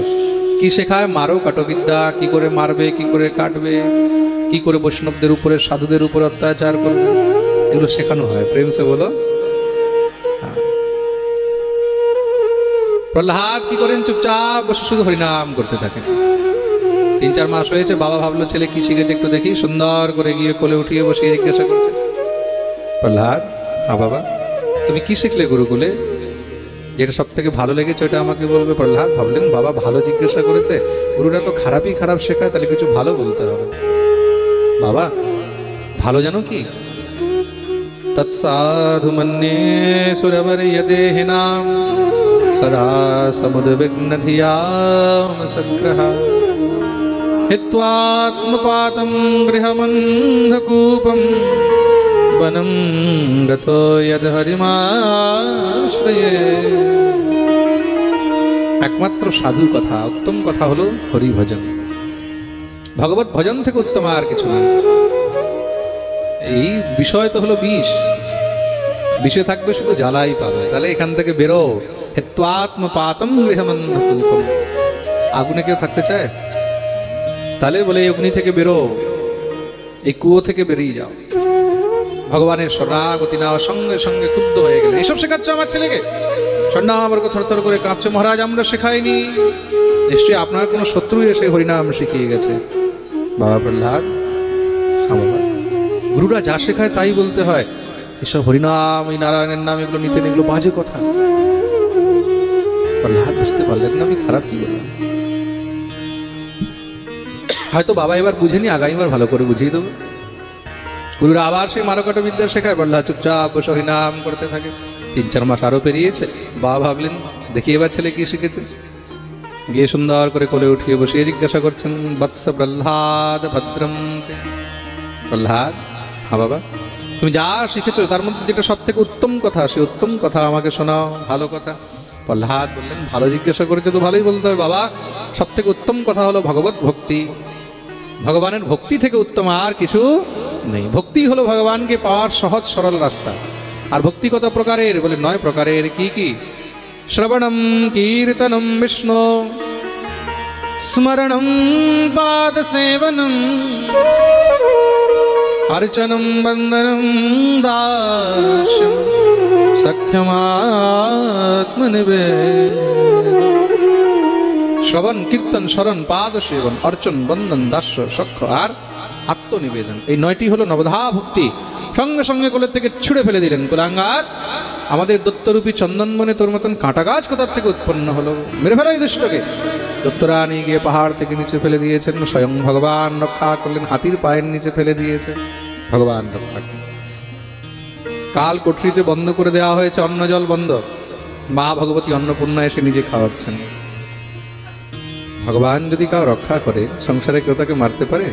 কি শেখায়? মারো কাটো বিদ্যা, কি করে মারবে, কি করে কাটবে, কি করে বৈষ্ণবদের উপরে, সাধুদের উপরে অত্যাচার করবে, এগুলো শেখানো হয়। প্রেম সে বলো। প্রহ্লাদ কি করেন? চুপচাপ বসে শুধু হরিনাম করতে থাকেন। 3-4 মাস হয়েছে, বাবা ভাবলো ছেলে কি শিখেছে একটু দেখি। সুন্দর করে গিয়ে কোলে উঠিয়ে বসিয়ে জিজ্ঞাসা করছে, প্রহ্লাদ বাবা তুমি কি শিখলে গুরুকুলে? যেটা সব থেকে ভালো লেগেছে ওটা আমাকে বলবে। প্রহ্লাদ ভাবলেন, বাবা ভালো জিজ্ঞাসা করেছে, গুরুরা তো খারাপই খারাপ শেখায়, তাহলে কিছু ভালো বলতে হবে। বাবা ভালো জানো কি? তৎসাধু মন্যে সুরবর্যদেহিনাম সদা সমুদ্বিগ্ন ধিয়াম সংগ্রহ হিত্বাত্মপাতম গৃহমন্ধকূপম বনম গতো যদ হরিমাশ্রয়ে। একমাত্র সাধু কথা, উত্তম কথা হলো হরি ভজন। ভগবত ভজন থেকে উত্তম আর কিছু না। এই বিষয় তো হলো বিষ, বিষে থাকবে শুধু জ্বালাই পাবে। তাহলে এখান থেকে বেরো, হেত্বাত্মপাতম গৃহমন্ধকূপম। আগুনে কেউ থাকতে চায়? তাহলে বলে এই অগ্নি থেকে বেরো, এই কুয়ো থেকে বেরিয়ে যাও। ভগবানের শরণাগতি নাও, সঙ্গে সঙ্গে ক্ষুব্ধ হয়ে গেলে। এসব শেখাচ্ছ আমার ছেলেকে? স্বর্ণাবর্গ থরথর করে কাঁপছে। মহারাজ আমরা শেখাইনি, নিশ্চয়ই আপনার কোনো শত্রুই এসে হরিনাম শিখিয়ে গেছে। বাবা প্রহ্লাদ, গুরুরা যা শেখায় তাই বলতে হয়। এসব হরিনাম, এই নারায়ণের নাম, এগুলো নিতেন, এগুলো বাজে কথা। প্রহ্লাদ বুঝতে পারলেন না আমি খারাপ কি বললাম। হয়তো বাবা এবার বুঝেনি, আগামীবার ভালো করে বুঝিয়ে দেবো। গুরুরা আবার সেই মারকাটা বিদ্যা শেখায়। প্রহ্লাদ চুপচাপ বসে হরিনাম করতে থাকে। 3-4 মাস আরো পেরিয়েছে। বাবা ভাবলেন দেখি এবার ছেলে কি শিখেছে। গিয়ে সুন্দর করে কোলে উঠিয়ে বসিয়ে জিজ্ঞাসা করছেন, বৎস প্রহ্লাদ ভদ্রম। প্রহ্লাদ, হ্যাঁ বাবা, তুমি যা শিখেছো তার মধ্যে যেটা সব থেকে উত্তম কথা, সে উত্তম কথা আমাকে শোনাও, ভালো কথা। প্রহ্লাদ বললেন, ভালো জিজ্ঞাসা করেছে তো ভালোই বলতে হবে বাবা। সব থেকে উত্তম কথা হলো ভগবত ভক্তি। ভগবানের ভক্তি থেকে উত্তম আর কিছু নেই। ভক্তি হলো ভগবানকে পাওয়ার সহজ সরল রাস্তা। আর ভক্তি কত প্রকারের? বলে 9 প্রকারের। কি কি? শ্রবণম কীর্তনম বিষ্ণু, স্মরণম পাদ সেবনম, अर्चनं वन्दनं दास्यं, सख्यमात्मनिवेदनम्। শ্রবণ, কীর্তন, স্মরণ, পাদ সেবন, অর্চন, বন্দন, দাস্য, সখ্য আর আত্মনিবেদন। এই 9টি হলো নবধা ভক্তি। সঙ্গে সঙ্গে কোলের থেকে ছুঁড়ে ফেলে দিলেন। কুলাঙ্গার, আমাদের দত্তরূপী চন্দনবনে তোর মতন কাঁটা গাছ কোথার থেকে উৎপন্ন হলো? মেরে ফেলো এই দুষ্টকে। দত্তরানী গিয়ে পাহাড় থেকে নিচে ফেলে দিয়েছেন। স্বয়ং ভগবান রক্ষা করলেন, হাতির পায়ের নিচে ফেলে দিয়েছে। ভগবান রক্ষা। কাল কোঠরিতে বন্ধ করে দেওয়া হয়েছে, অন্ন জল বন্ধ। মা ভগবতী অন্নপূর্ণা এসে নিজে খাওয়াচ্ছেন। ভগবান যদি কাউ রক্ষা করে, সংসারে কেউ তাকে মারতে পারে?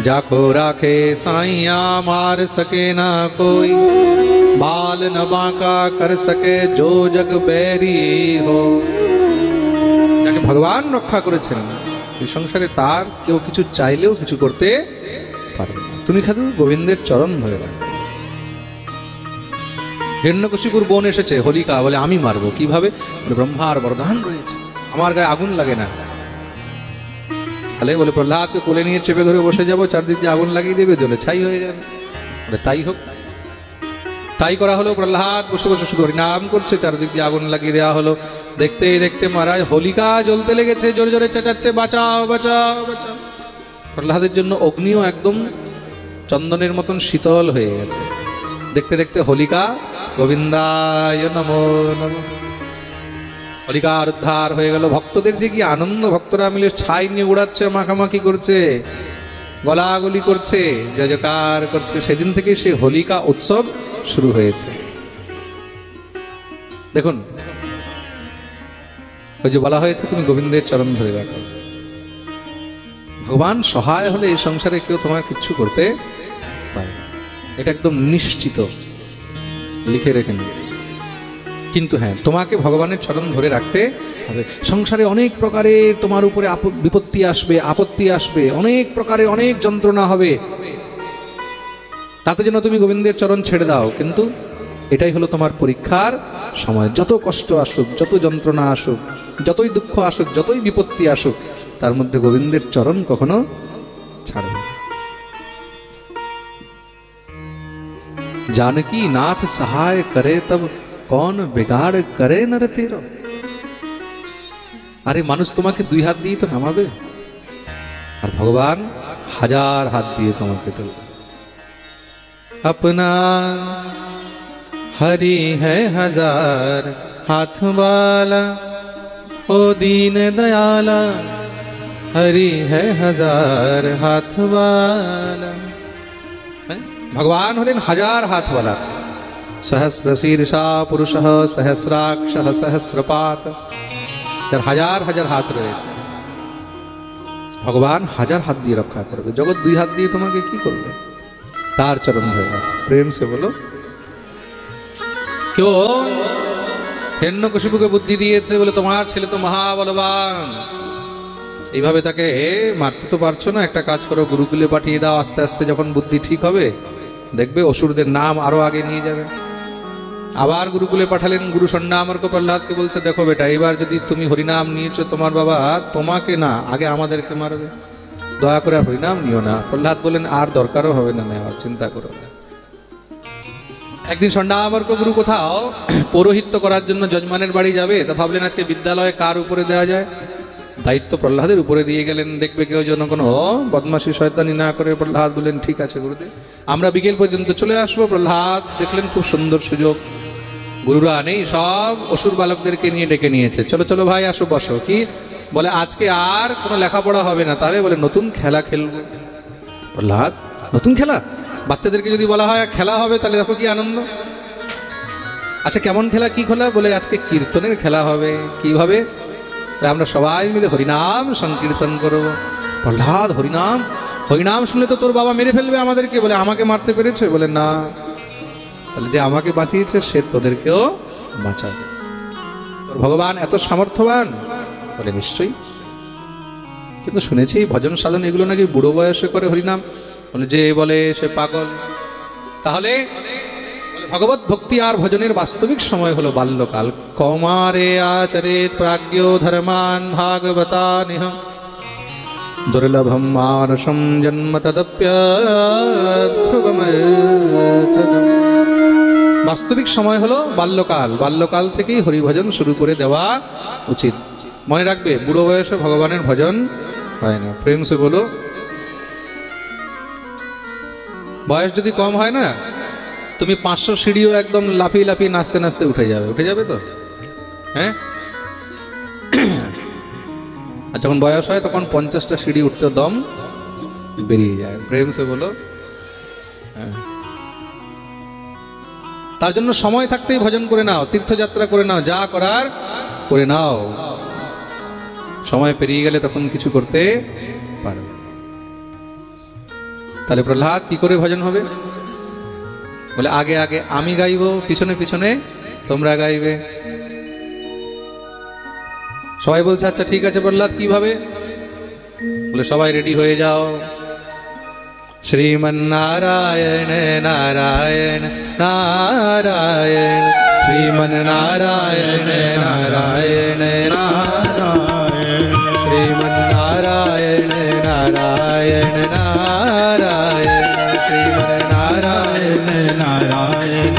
जाको राखे साइया मार सके ना कोई, बाल न बांका कर सके जो जग बैरी हो। যাকে ভগবান রক্ষা করেছেন, এই সংসারে তার কেউ কিছু চাইলেও কিছু করতে পারবে না। তুমি খালি গোবিন্দের চরণ ধরে রাখো। হিরণ্যকশিপুর বোন এসেছে, হোলিকা, বলে আমি মারবো। কিভাবে? ব্রহ্মার বরদান রয়েছে, আমার গায়ে আগুন লাগে না। তাহলে বলে প্রহ্লাদকে কোলে নিয়ে চেপে ধরে বসে যাবো, চারদিক দিয়ে আগুন লাগিয়ে দেবে, জ্বলে ছাই হয়ে যাবে। তাই হোক। তাই করা হলো। প্রহ্লাদ বসে বসে শুধু হরিনাম করছে, চারদিক দিয়ে আগুন লাগিয়ে দেওয়া হলো। দেখতে দেখতে মহারাজ হোলিকা জ্বলতে লেগেছে, জোরে জোরে চেঁচাচ্ছে, বাঁচাও বাঁচাও বাঁচাও। প্রহ্লাদের জন্য অগ্নিও একদম চন্দনের মতন শীতল হয়ে গেছে। দেখতে দেখতে হোলিকা গোবিন্দায় নমো নমঃ, হোলিকার উদ্ধার হয়ে গেল। ভক্তদের যে কি আনন্দ! ভক্তরা মিলে ছাই নিয়ে উড়াচ্ছে, মাখামাখি করছে, গলাগলি করছে, জয় জয়কার করছে। সেদিন থেকে সেই হোলিকা উৎসব শুরু হয়েছে। দেখুন, ওই যে বলা হয়েছে তুমি গোবিন্দের চরণ ধরে রাখো। ভগবান সহায় হলে এই সংসারে কেউ তোমার কিচ্ছু করতে পারে না, এটা একদম নিশ্চিত। লিখে রেখে নিন। কিন্তু হ্যাঁ, তোমাকে ভগবানের চরণ ধরে রাখতে হবে। সংসারে অনেক প্রকারের তোমার উপরে বিপত্তি আসবে, আপত্তি আসবে, অনেক প্রকারের অনেক যন্ত্রণা হবে। তাতে যেন তুমি গোবিন্দের চরণ ছেড়ে দাও। কিন্তু এটাই হলো তোমার পরীক্ষার সময়। যত কষ্ট আসুক, যত যন্ত্রণা আসুক, যতই দুঃখ আসুক, যতই বিপত্তি আসুক, তার মধ্যে গোবিন্দের চরণ কখনো ছাড়বে না। जानकी नाथ सहाय करे तब कौन बिगाड़ करे नर तेरा। আরে মানুষ তোমাকে 2 হাত দিয়ে তো নামাবে, আর ভগবান 1000 হাত দিয়ে তোমাকে তুলবে। अपना हरि है 1000 हाथ वाला, ओ दीन दयाला, हरि है 1000 हाथ वाला। भगवान हलेन 1000 हाथवाला। सहस्र शीर्षा पुरुष सहस्राक्ष सहस्रपात, যার 1000 হাত রয়েছে। ভগবান 1000 হাত দিয়ে রক্ষা করবে। জগৎ 2 হাত দিয়ে তোমাকে কি করবে? তার চরণ ধরে প্রেম সে বলো। क्यों হিরণ্যকশিপুকে বুদ্ধি দিয়েছে বলে তোমার ছেলে তো মহাবলবান, এইভাবে তাকে মারতে তো পারছো না, একটা কাজ করো গুরুকুলে পাঠিয়ে দাও, আস্তে আস্তে যখন বুদ্ধি ঠিক হবে দেখবে অসুরদের নাম আরো আগে নিয়ে যাবে। আবার গুরুকুলে পাঠালেন। গুরু সন্ন্যামর্ক প্রহ্লাদকে বলছে দেখো বেটা, এবার যদি তুমি হরিনাম নিয়েছো তোমার বাবা তোমাকে না আগে আমাদেরকে মারবে, দয়া করে আর হরিনাম নিও না। প্রহ্লাদ বলেন আর দরকারও হবে না নেওয়ার, চিন্তা করো না। একদিন সন্ন্যামর্ক গুরু কোথাও পৌরোহিত্য করার জন্য যজমানের বাড়ি যাবে, তা ভাবলেন আজকে বিদ্যালয়ে কার উপরে দেওয়া যায়, দায়িত্ব প্রহ্লাদের উপরে দিয়ে গেলেন। দেখবে কেউ যেন কোনো বদমাশি শয়তানি না করে। প্রহ্লাদ বললেন ঠিক আছে গুরুদেব, আমরা বিকেল পর্যন্ত চলে আসবো। প্রহ্লাদ দেখলেন খুব সুন্দর সুযোগ, গুরুরা নেই, সব অসুর বালকদেরকে নিয়ে ডেকে নিয়েছে। চলো চলো ভাই আসো বসো। কি বলে আজকে আর কোনো লেখাপড়া হবে না, তাহলে বলে নতুন খেলা খেলবো। প্রহ্লাদ নতুন খেলা? বাচ্চাদেরকে যদি বলা হয় খেলা হবে তাহলে দেখো কি আনন্দ। আচ্ছা কেমন খেলা, কি খেলা? বলে আজকে কীর্তনের খেলা হবে। কিভাবে? আমরা সবাই মিলে হরিনাম সংকীর্তন করব। প্রহ্লাদ হরিনাম? হরিনাম শুনলে তো তোর বাবা মেরে ফেলবে আমাদেরকে। বলে আমাকে মারতে পেরেছে? বলে না, তাহলে যে আমাকে বাঁচিয়েছে সে তোদেরকেও বাঁচাবে। তোর ভগবান এত সামর্থ্যবান? বলে নিশ্চয়ই, কিন্তু শুনেছি ভজন সাধন এগুলো নাকি বুড়ো বয়সে করে হরিনাম। বলে যে বলে সে পাগল। তাহলে ভগবত ভক্তি আর ভজনের বাস্তবিক সময় হলো বাল্যকাল। কৌমারে আচরেত প্রাজ্ঞো ধর্মান ভাগবতানিহ দুর্লভম মানসম জন্ম তদপ্যধ্রুবমর্থদম। বাস্তবিক সময় হলো বাল্যকাল। বাল্যকাল থেকেই হরিভজন শুরু করে দেওয়া উচিত। মনে রাখবে বুড়ো বয়সে ভগবানের ভজন হয় না। প্রেম সে বলো। বয়স যদি কম হয় না, তুমি 500 সিঁড়িও একদম লাফিয়ে লাফিয়ে নাচতে নাচতে উঠে যাবে। উঠে যাবে তো, হ্যাঁ। আর যখন বয়স হয় তখন 50টা সিঁড়ি উঠতে দম বেরিয়ে যায়। প্রেম সে বলো। হ্যাঁ, তার জন্য সময় থাকতেই ভজন করে নাও, তীর্থযাত্রা করে নাও, যা করার করে নাও। সময় পেরিয়ে গেলে তখন কিছু করতে পারবে। তাহলে প্রহ্লাদ কি করে ভজন হবে? বলে আগে আগে আমি গাইবো, পিছনে পিছনে তোমরা গাইবে। সবাই বলছে আচ্ছা ঠিক আছে প্রহ্লাদ কিভাবে? বলে সবাই রেডি হয়ে যাও। শ্রীমন্নারায়ণ নারায়ণ নারায়ণ, শ্রীমন্নারায়ণ নারায়ণ নারায়ণ, শ্রীমন্নারায়ণ নারায়ণ নারায়ণ, শ্রীমন্নারায়ণ নারায়ণ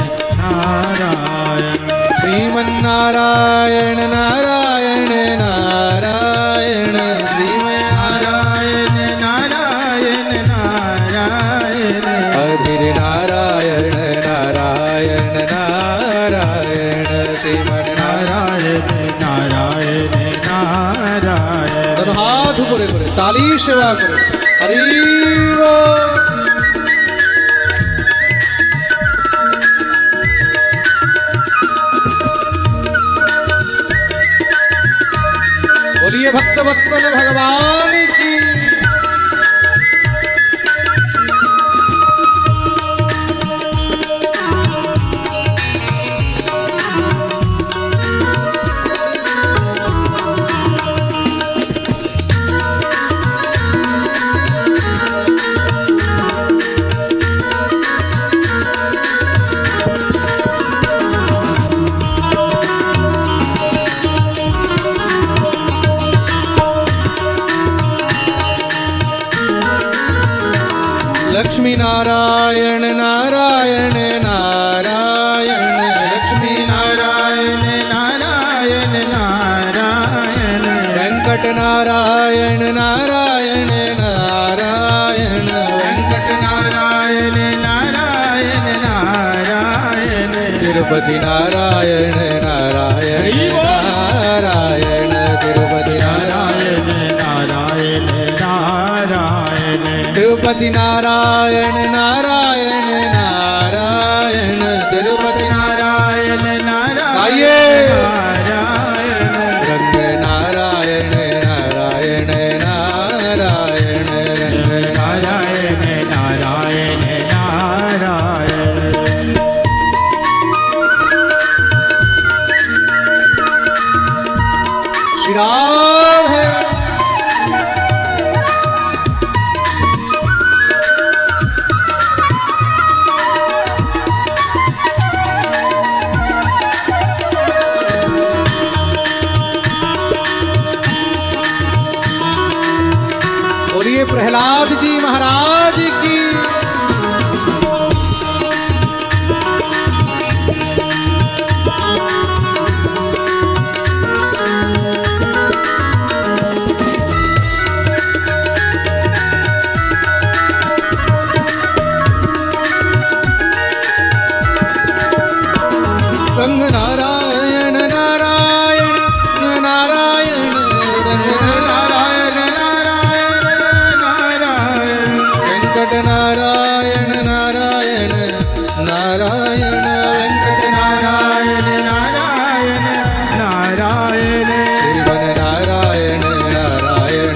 নারায়ণ, শ্রীমন্নারায়ণ নারায়ণ নারায়ণ, শ্রীমন্নারায়ণ নারায়ণ নারায়ণ, হরি নারায়ণ নারায়ণ নারায়ণ, শ্রীমন্নারায়ণ নারায়ণ নারায়ণ। হাত উপরে করে তালি সেবা করে হরি বল। बोलिए भक्त वत्सल भगवान की। लक्ष्मी नारायण नारायण नारायण, लक्ष्मी नारायण नारायण नारायण, वेंकट नारायण नारायण नारायण, वेंकट नारायण नारायण नारायण, तिरुपति नारायण नारायण नारायण, तिरुपति नारायण नारायण नारायण, तिरुपति नारायण नारायण नारायण, तिरुपति नारायण नारायण नारायण, रंग नारायण नारायण नारायण, रंग नारायण नारायण नारायण। रंग नारायण नारायण नारायण रंग नारायण नारायण नारायण वेंकट नारायण नारायण नारायण वेंकट नारायण नारायण नारायण श्रीमन नारायण नारायण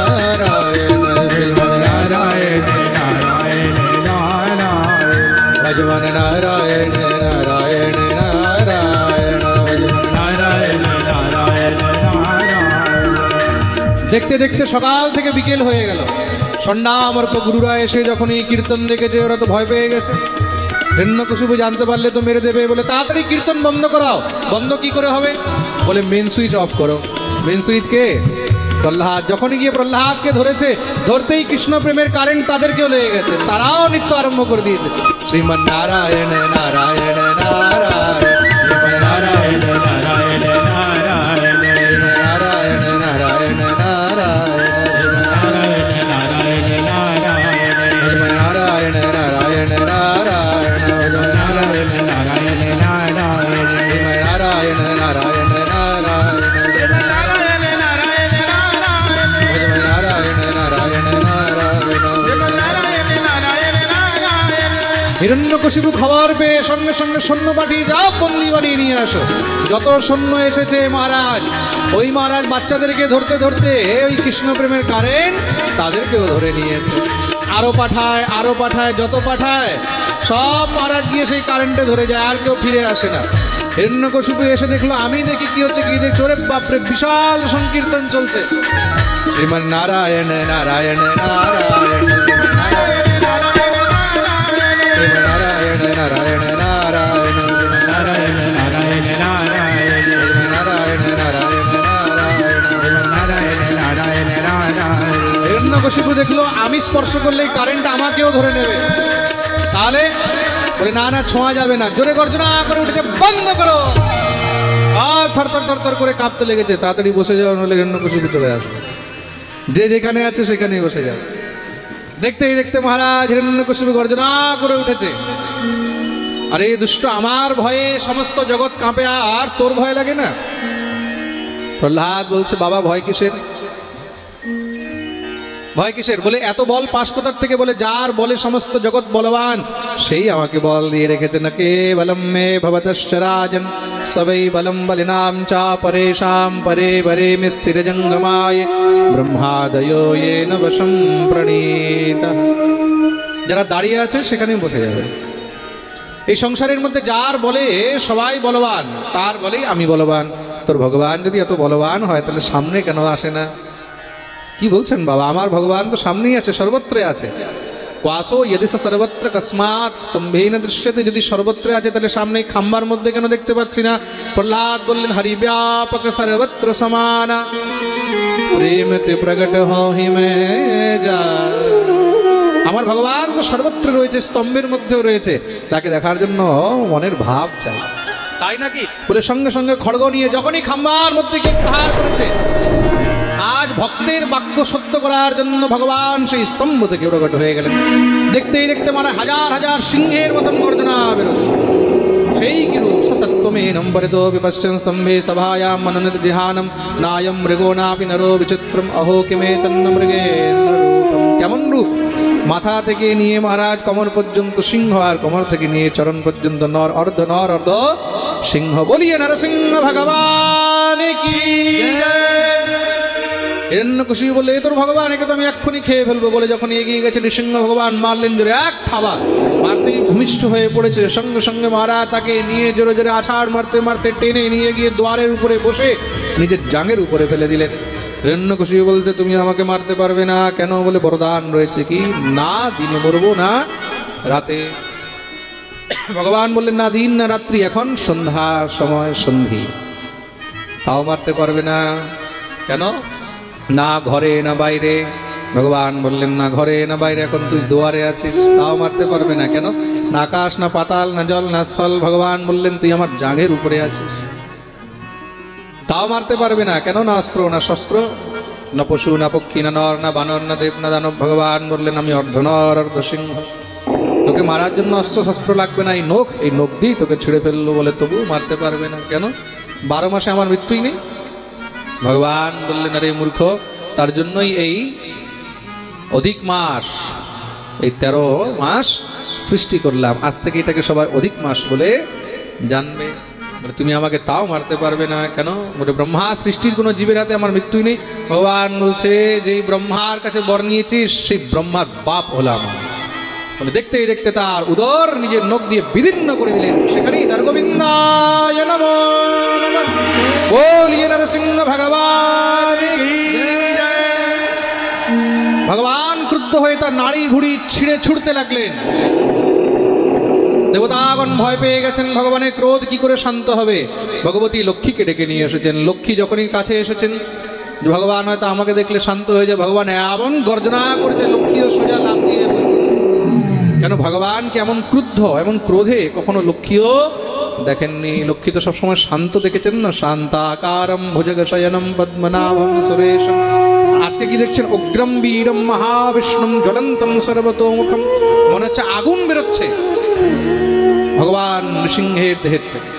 नारायण श्रीमन नारायण नारायण नारायण भजवन नारायण नारायण नारायण भजवन नारायण नारायण नारायण। দেখতে দেখতে সকাল থেকে বিকেল হয়ে গেল। সন্ন্যামর্ক গুরুরা এসে যখন এই কীর্তন দেখেছে ওরা তো ভয় পেয়ে গেছে। হিরণ্যকশিপু জানতে পারলে তো মেরে দেবে, বলে তাড়াতাড়ি কীর্তন বন্ধ করাও। বন্ধ কি করে হবে? বলে মেন সুইচ অফ করো। মেন সুইচ কে? প্রহ্লাদ। যখনই গিয়ে প্রহ্লাদকে ধরেছে, ধরতেই কৃষ্ণ প্রেমের কারেন্ট তাদেরকেও লেগে গেছে, তারাও নৃত্য আরম্ভ করে দিয়েছে। শ্রীমন নারায়ণ নারায়ণ নারায়ণ শ্রীমন নারায়ণ নারায়ণ নারায়ণ নারায়ণ নারায়ণ নারায়ণ নারায়ণ নারায়ণ নারায়ণ নারায়ণ নারায়ণ নারায়ণ নারায়ণ নারায়ণ হিরণ্যকশিপু খবর পেয়ে সঙ্গে সঙ্গে সৈন্য পাঠিয়ে যাও, বন্দি বানিয়ে নিয়ে আসো। যত সৈন্য এসেছে মহারাজ, ওই মহারাজ বাচ্চাদেরকে ধরতে ধরতে ওই কৃষ্ণ প্রেমের কারেন্ট তাদেরকেও ধরে নিয়েছে। আরো পাঠায়, যত পাঠায় সব মহারাজ গিয়ে সেই কারেন্টে ধরে যায়, আর কেউ ফিরে আসে না। হিরণ্যকশিপু এসে দেখলো, আমি দেখি কি হচ্ছে, কি দেখছি, ওরে বাপরে বিশাল সংকীর্তন চলছে। শ্রীমন নারায়ণ নারায়ণ নারায়ণ নারায়ণ নারায়ণ নারায়ণ নারায়ণ নারায়ণ নারায়ণ নারায়ণ নারায়ণ নারায়ণ। হিরণ্যকশিপু দেখলো আমি স্পর্শ করলেই কারেন্ট আমাকেও ধরে নেবে, তাহলে বলে না না ছোঁয়া যাবে না। জোরে গর্জনা করে উঠেছে, বন্ধ করো। আর থর থর থর থর করে কাঁপতে লেগেছে। তাড়াতাড়ি বসে যাও, নাহলে হিরণ্যকশিপু চলে আসবে। যে যেখানে আছে সেখানেই বসে যাও। দেখতেই দেখতে মহারাজ হিরণ্যকশিপু গর্জনা করে উঠেছে, আরে দুষ্ট, আমার ভয়ে সমস্ত জগৎ কাঁপে, আর তোর ভয় লাগে না? প্রহ্লাদ বলছে, বাবা ভয় কিসের? ভয় কিসের? বলে এত বল পাশ কোথার থেকে? বলে যার বলে সমস্ত জগৎ বলবান, সেই আমাকে বল দিয়ে রেখেছে। না কে বলম মে ভবতশ্চ রাজন সবৈ বলম বলিনাম চা পরেশাম পরে বরে মে স্থির জঙ্গমায় ব্রহ্মাদয়ো येन বশম প্রণীত। যারা দাঁড়িয়ে আছে সেখানেই বসে যাবে। এই সংসারের মধ্যে যার বলে সবাই বলবান, তার বলেই আমি বলবান। তোর ভগবান যদি এত বলবান হয়, তাহলে সামনে কেন আসে না? কি বলছেন বাবা? আমার ভগবান তো সামনেই আছে, সর্বত্রে আছে। কোয়াসো यदि সর্বত্র কস্মাৎ স্তম্ভেন দৃশ্যতে। যদি সর্বত্রে আছে, তাহলে সামনে খাম্বার মধ্যে কেন দেখতে পাচ্ছি না? প্রহ্লাদ বললেন, হরি ব্যাপক সর্বত্র সমান প্রেমতে প্রগট হই মে যা। আমার ভগবান তো সর্বত্র রয়েছে, স্তম্ভের মধ্যেও রয়েছে, তাকে দেখার জন্য মনের ভাব চাই, তাই নাকি? বলে সঙ্গে সঙ্গে খড়গ নিয়ে যখনই খাম্বার মধ্যে গিয়ে প্রহার করেছে, আজ ভক্তের বাক্য সত্য করার জন্য ভগবান সেই স্তম্ভ থেকে প্রকট হয়ে গেলেন। দেখতেই দেখতে মানে হাজার হাজার সিংহের মতন গর্জনা বেরোচ্ছে। সেই কি রূপ! সসত্বমে নম্বরিতো বিপশ্যন স্তম্ভে সভায়াম মননিত জিহানম নায়ম মৃগো নাপি নরো বিচিত্রম অহো কিমে তন্ন মৃগেন্দ্র রূপম। কেমন রূপ! মাথা থেকে নিয়ে মহারাজ কমর পর্যন্ত সিংহ, আর কমর থেকে নিয়ে চরণ পর্যন্ত নর অর্ধ সিংহ। বলিয়ে নরসিংহ ভগবান কি। হিরণ্যকশিপু বলে, তোর ভগবান, একে তো আমি এক্ষুনি খেয়ে ফেলবো। বলে যখন এগিয়ে গেছে, নৃসিংহ ভগবান মারলেন জোরে এক থাবা, মারতেই ভূমিষ্ঠ হয়ে পড়েছে। সঙ্গে সঙ্গে মহারাজ তাকে নিয়ে জোরে জোরে আছাড় মারতে মারতে টেনে নিয়ে গিয়ে দ্বারের উপরে বসে নিজের জাঙের উপরে ফেলে দিলেন। হিরণ্যকশিপু বলতে, তুমি আমাকে মারতে পারবে না। কেন? বলে বরদান রয়েছে। কি? না দিনে মরবো, না রাতে। ভগবান বললেন, না দিন না রাত্রি, এখন সন্ধ্যার সময়, সন্ধি, তাও মারতে পারবে না। কেন? না ঘরে না বাইরে। ভগবান বললেন, না ঘরে না বাইরে, এখন তুই দুয়ারে আছিস, তাও মারতে পারবে না। কেন? না আকাশ না পাতাল না জল না স্থল। ভগবান বললেন, তুই আমার জাঙের উপরে আছিস, তাও মারতে পারবে না। কেন? না অস্ত্র না শস্ত্র, না পশু না পক্ষী না নর না বানর না দেব না দানব। ভগবান বললেন, আমি অর্ধনর অর্ধ সিংহ, তোকে মারার জন্য অস্ত্র শস্ত্র লাগবে না, এই নখ দিয়ে তোকে ছিঁড়ে ফেললো বলে তবু মারতে পারবে না কেন? 12 মাসে আমার মৃত্যুই নেই। ভগবান বললেন, আরে মূর্খ, তার জন্যই এই অধিক মাস, এই 13 মাস সৃষ্টি করলাম। আজ থেকে এটাকে সবাই অধিক মাস বলে জানবে। তুমি আমাকে তাও মারতে পারবে না কেন? বলে ব্রহ্মা সৃষ্টির কোনো জীবের হাতে আমার মৃত্যুই নেই। ভগবান বলছে, যেই ব্রহ্মার কাছে বর নিয়েছিস সেই ব্রহ্মার বাপ হলাম। বলে দেখতে দেখতে তার উদর নিজের নখ দিয়ে বিদীর্ণ করে দিলেন। সেখানেই তার গোবিন্দায় নমঃ বলিয়ে নরসিংহ ভগবান। ভগবান ক্রুদ্ধ হয়ে তার নাড়ি ভুড়ি ছিঁড়ে ছুটতে লাগলেন। দেবতাগণ ভয় পেয়ে গেছেন, ভগবানের ক্রোধ কি করে শান্ত হবে? ভগবতী লক্ষ্মীকে ডেকে নিয়ে এসেছেন। লক্ষ্মী যখনই কাছে এসেছেন, ভগবান হয়তো আমাকে দেখলে শান্ত হয়ে যায়, ভগবান এমন গর্জনা করেছে, লক্ষ্মীও সোজা লাফ দিয়ে কেন? ভগবান কেমন ক্রুদ্ধ, এমন ক্রোধে কখনো লক্ষ্মীও দেখেননি। লক্ষ্মী তো সবসময় শান্ত দেখেছেন না, শান্তাকারম ভুজগশয়নম পদ্মনাভম সুরেশম। আজকে কি দেখছেন? উগ্রম বীরম মহাবিষ্ণুম জ্বলন্তম সর্বতোমুখম, মনে হচ্ছে আগুন বেরোচ্ছে ভগবান নৃসিংহের দেহের থেকে।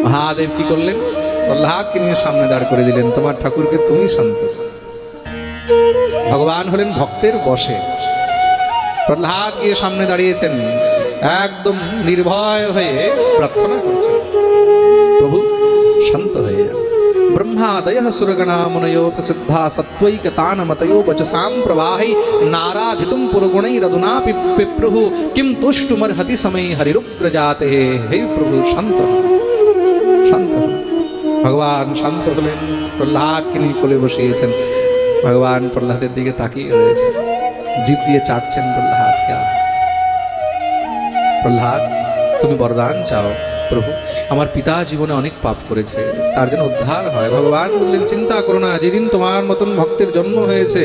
মহাদেব কি করলেন? প্রহ্লাদকে নিয়ে সামনে দাঁড় করে দিলেন, তোমার ঠাকুরকে তুমি শান্ত। ভগবান হলেন ভক্তের বশে। প্রহ্লাদ গিয়ে সামনে দাঁড়িয়েছেন, একদম নির্ভয় হয়ে প্রার্থনা করছেন, প্রভু শান্ত হয়ে যান। ব্রহ্মাদয় সুরগণা মুনয়োত সিদ্ধা সত্ত্বৈকতানমতयो বচসাম প্রবাহৈ নারাধিতুম পুরগুণৈরধুনা পিপ্রুঃ কিম তুষ্টুমর্হতি সময়ে হরিরুগ্রজাতে। হে প্রভু শান্ত হন, শান্ত হন। ভগবান শান্ত হলেন, প্রহ্লাদকে নিয়ে কোলে বসিয়েছেন। ভগবান প্রহ্লাদের দিকে তাকিয়ে রয়েছে, জিভ দিয়ে চাটছেন প্রহ্লাদকে। প্রহ্লাদ, তুমি বরদান চাও। প্রভু, আমার পিতা জীবনে অনেক পাপ করেছে, তার জন্য উদ্ধার হয়। ভগবান বললেন, চিন্তা করো না, যেদিন তোমার মতন ভক্তের জন্ম হয়েছে,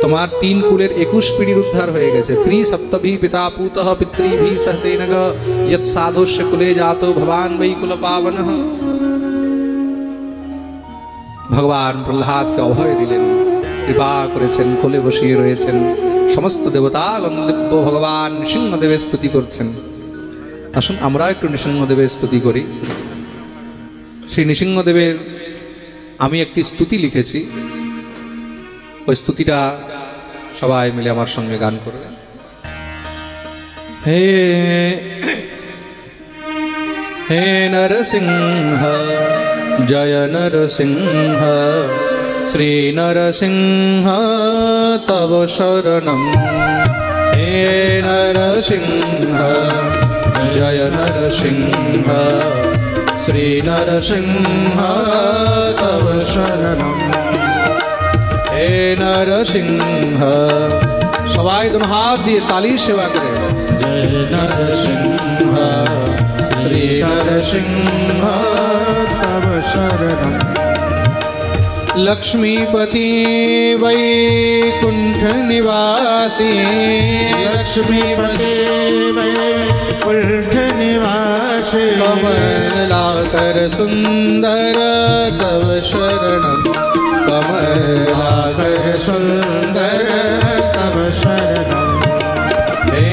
তোমার 3 কুলের 21 পিঢ়ির উদ্ধার হয়ে গেছে। ত্রিসপ্তভি পিতা পুতঃ পিতৃভি সহতেনগ যৎ সাধুষ্য কুলে জাতো ভবান বৈ কুল পাবনঃ। ভগবান প্রহ্লাদকে অভয় দিলেন, কৃপা করেছেন, কোলে বসিয়ে রয়েছেন। সমস্ত দেবতাগণ দিব্য ভগবান নৃসিংহদেবের স্তুতি করছেন। আসুন আমরা একটু নৃসিংহদেবের স্তুতি করি। সেই নৃসিংহদেবের আমি একটি স্তুতি লিখেছি, ওই স্তুতিটা সবাই মিলে আমার সঙ্গে গান করবেন। হে হে নরসিংহ জয় নরসিংহ, শ্রী নরসিংহ তব শরণম। হে নরসিংহ জয় নরসিংহ, শ্রী নরসিংহ তব শরণম। হে নরসিংহ, সবাই दोनों हाथ दिए ताली सेवा करें। जय नरसिंह श्री नरसिंह तब शरणम। लक्ष्मीपति वैकुंठ निवासी, लक्ष्मीपति वैकुंठ निवासी, कमलाकर सुंदर तव शरणम। कमलाकर सुंदर तव शरणम। हे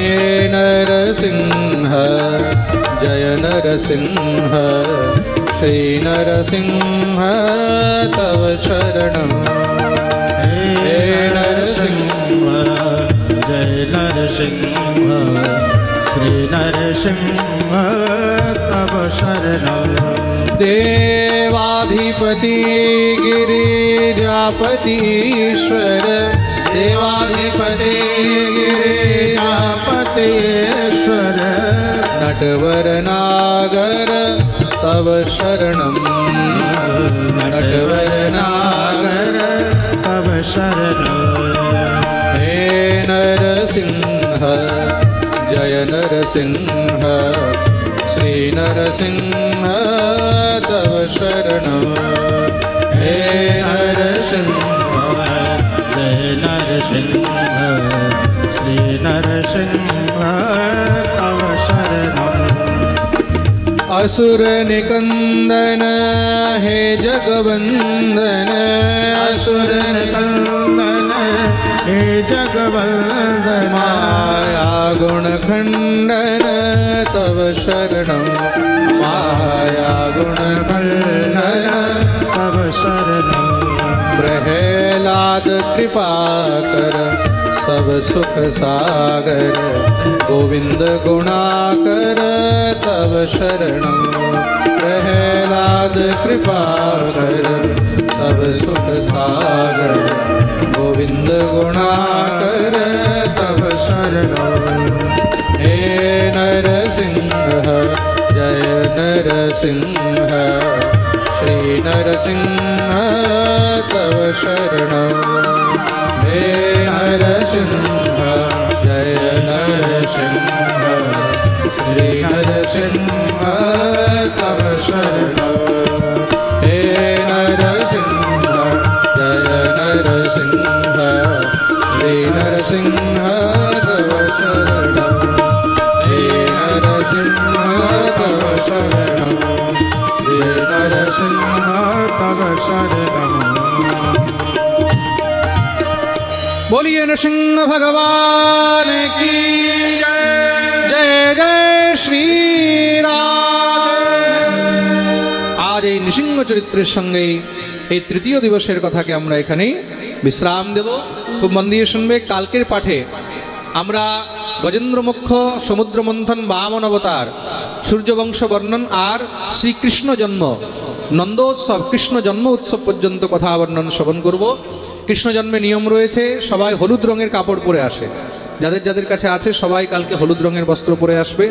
नरसिंह जय नरसिंह, श्री नरसिंह तव शरणम। हे नरसिंह जय नरसिंह, श्री नरसिंह तव शरणम। देवाधिपति गिरिजापतीश्वर, देवाधिपति गिरिजापतीश्वर, नटवर नागर तव शरणम। नटवर नागर तव शरणम। हे नरसिंह जय नरसिंह, श्री नरसिंह तव शरणम। हे नरसिंह जय नरसिंह, श्री नरसिंह तव शरणम। असुर निकंदन हे जगवंदन, असुर निकंदन हे जगवंदन माया गुण खंडन तव शरणं माया गुण खंडन तव शरणं प्रहलाद कृपा कर सब सुख सागर गोविंद गुणाकर तव शरणं प्रहलाद कृपा कर सब सुख सागर गोविंद गुणाकर तव शरणं हे नरसिंह जय नरसिंह श्री नरसिंह तव शरणं हे नरसिंह जय नरसिंह श्री नरसिंह तव शरणं हे नरसिंह जय नरसिंह श्री नरसिंह तव शरणं हे नरसिंह तव शरणं हे नरसिंह तव शरणं। बोलिए नृसिंह भगवान की जय जय जय श्री राम। आज এই নৃসিংহ চরিত্রের সঙ্গে এই তৃতীয় দিবসের কথাকে আমরা এখানে বিশ্রাম দেব। খুব মন দিয়ে শুনবে। কালকের পাঠে আমরা গজেন্দ্র মোক্ষ, সমুদ্র মন্থন, বামন অবতার, সূর্যবংশ বর্ণন আর শ্রীকৃষ্ণ জন্ম, নন্দোৎসব, কৃষ্ণ জন্ম উৎসব পর্যন্ত কথা বর্ণন শ্রবণ করব। কৃষ্ণ জন্মে নিয়ম রয়েছে, সবাই হলুদ রঙের কাপড় পরে আসে। যাদের যাদের কাছে আছে সবাই কালকে হলুদ রঙের বস্ত্র পরে আসবে,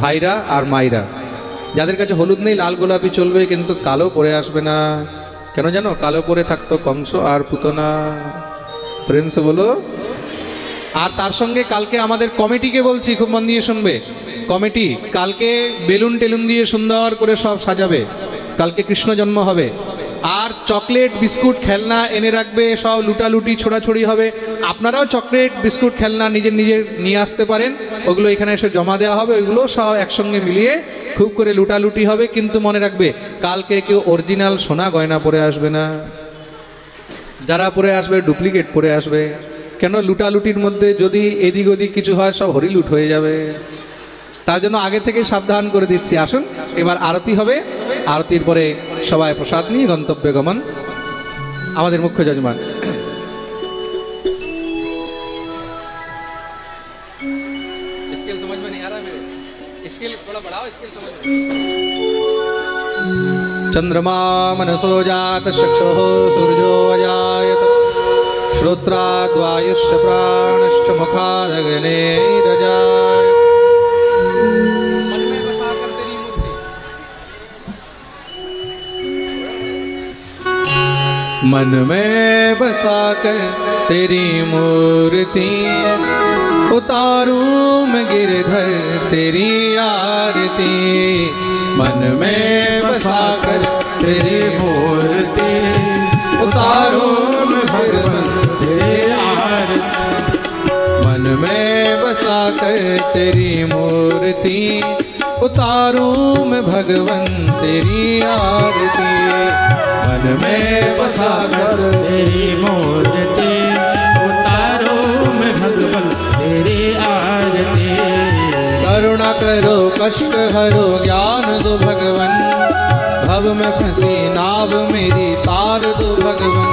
ভাইরা আর মাইরা। যাদের কাছে হলুদ নেই লাল গোলাপি চলবে, কিন্তু কালো পরে আসবে না। কেন জানো? কালো পরে থাকতো কংস আর পুতনা। প্রেম সে বলো। আর তার সঙ্গে কালকে আমাদের কমিটিকে বলছি, খুব মন দিয়ে শুনবে। কমিটি কালকে বেলুন টেলুন দিয়ে সুন্দর করে সব সাজাবে। কালকে কৃষ্ণ জন্ম হবে। আর চকলেট বিস্কুট খেলনা এনে রাখবে, সব লুটালুটি ছোড়াছড়ি হবে। আপনারাও চকলেট বিস্কুট খেলনা নিজের নিজের নিয়ে আসতে পারেন, ওগুলো এখানে এসে জমা দেওয়া হবে। ওইগুলো সব একসঙ্গে মিলিয়ে খুব করে লুটালুটি হবে। কিন্তু মনে রাখবে কালকে কেউ অরিজিনাল সোনা গয়না পরে আসবে না। যারা পরে আসবে ডুপ্লিকেট পরে আসবে। কেন? লুটালুটির মধ্যে যদি এদিক ওদিক কিছু হয় সব হরিলুট হয়ে যাবে। তার জন্য আগে থেকে সাবধান করে দিচ্ছি। আসুন এবার আরতি হবে। আরতির পরে সবাই প্রসাদ নিয়ে গন্তব্যে গমন। আমাদের মুখ্য যজমান स्केल समझ में नहीं आ रहा मेरे, स्केल थोड़ा बढ़ाओ, स्केल समझ में। चंद्रमा मनसो जात चक्षुः सूर्यो अजायत श्रोत्राद्वायुश्च प्राणश्च मुखादग्ने दजाय। मन में बसा कर तेरी मूर्ति उतारूं मैं गिरधर तेरी आरती। मन में बसा कर तेरी मूर्ति उतारूं मैं भगवन तेरी आरती। मन में बसा कर तेरी मूर्ति उतारूं मैं भगवन तेरी आरती। मन में बसा कर तेरी मूर्ति उतारो मैं भगवन तेरी आरती। करुणा करो कष्ट हरो ज्ञान दो भगवन, भव में फंसी नाव मेरी तार दो भगवन।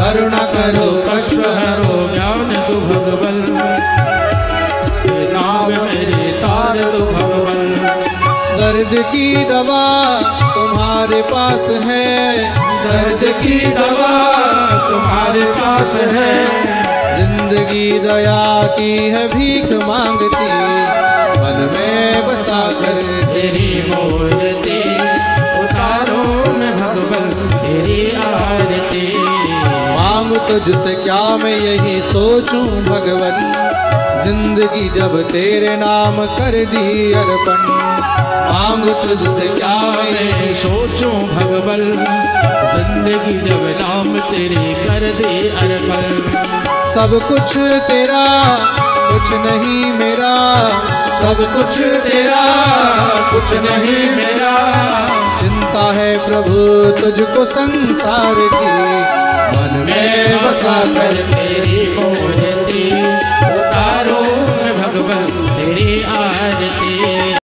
करुणा करो कष्ट हरो ज्ञान दो भगवन, नाव मेरी तार दो भगवन। दर्द की दवा तुम्हारे पास है, दर्द की दवा तुम्हारे पास है। जिंदगी दया की है भीख मांगती। मन में बसा कर तेरी मूर्ति उतारो मैं भगवन तेरी आरती। मांगू तुझसे क्या मैं यही सोचूं भगवन, जिंदगी जब तेरे नाम कर दी अर्पण। मांगू तुझसे क्या मैं यही सोचूं भगवन, जिंदगी जब नाम तेरे कर दे अर्पण। सब कुछ तेरा कुछ नहीं मेरा, सब कुछ तेरा कुछ नहीं मेरा। चिंता है प्रभु तुझको संसार की। मन में बस आशा कर मेरी मोहे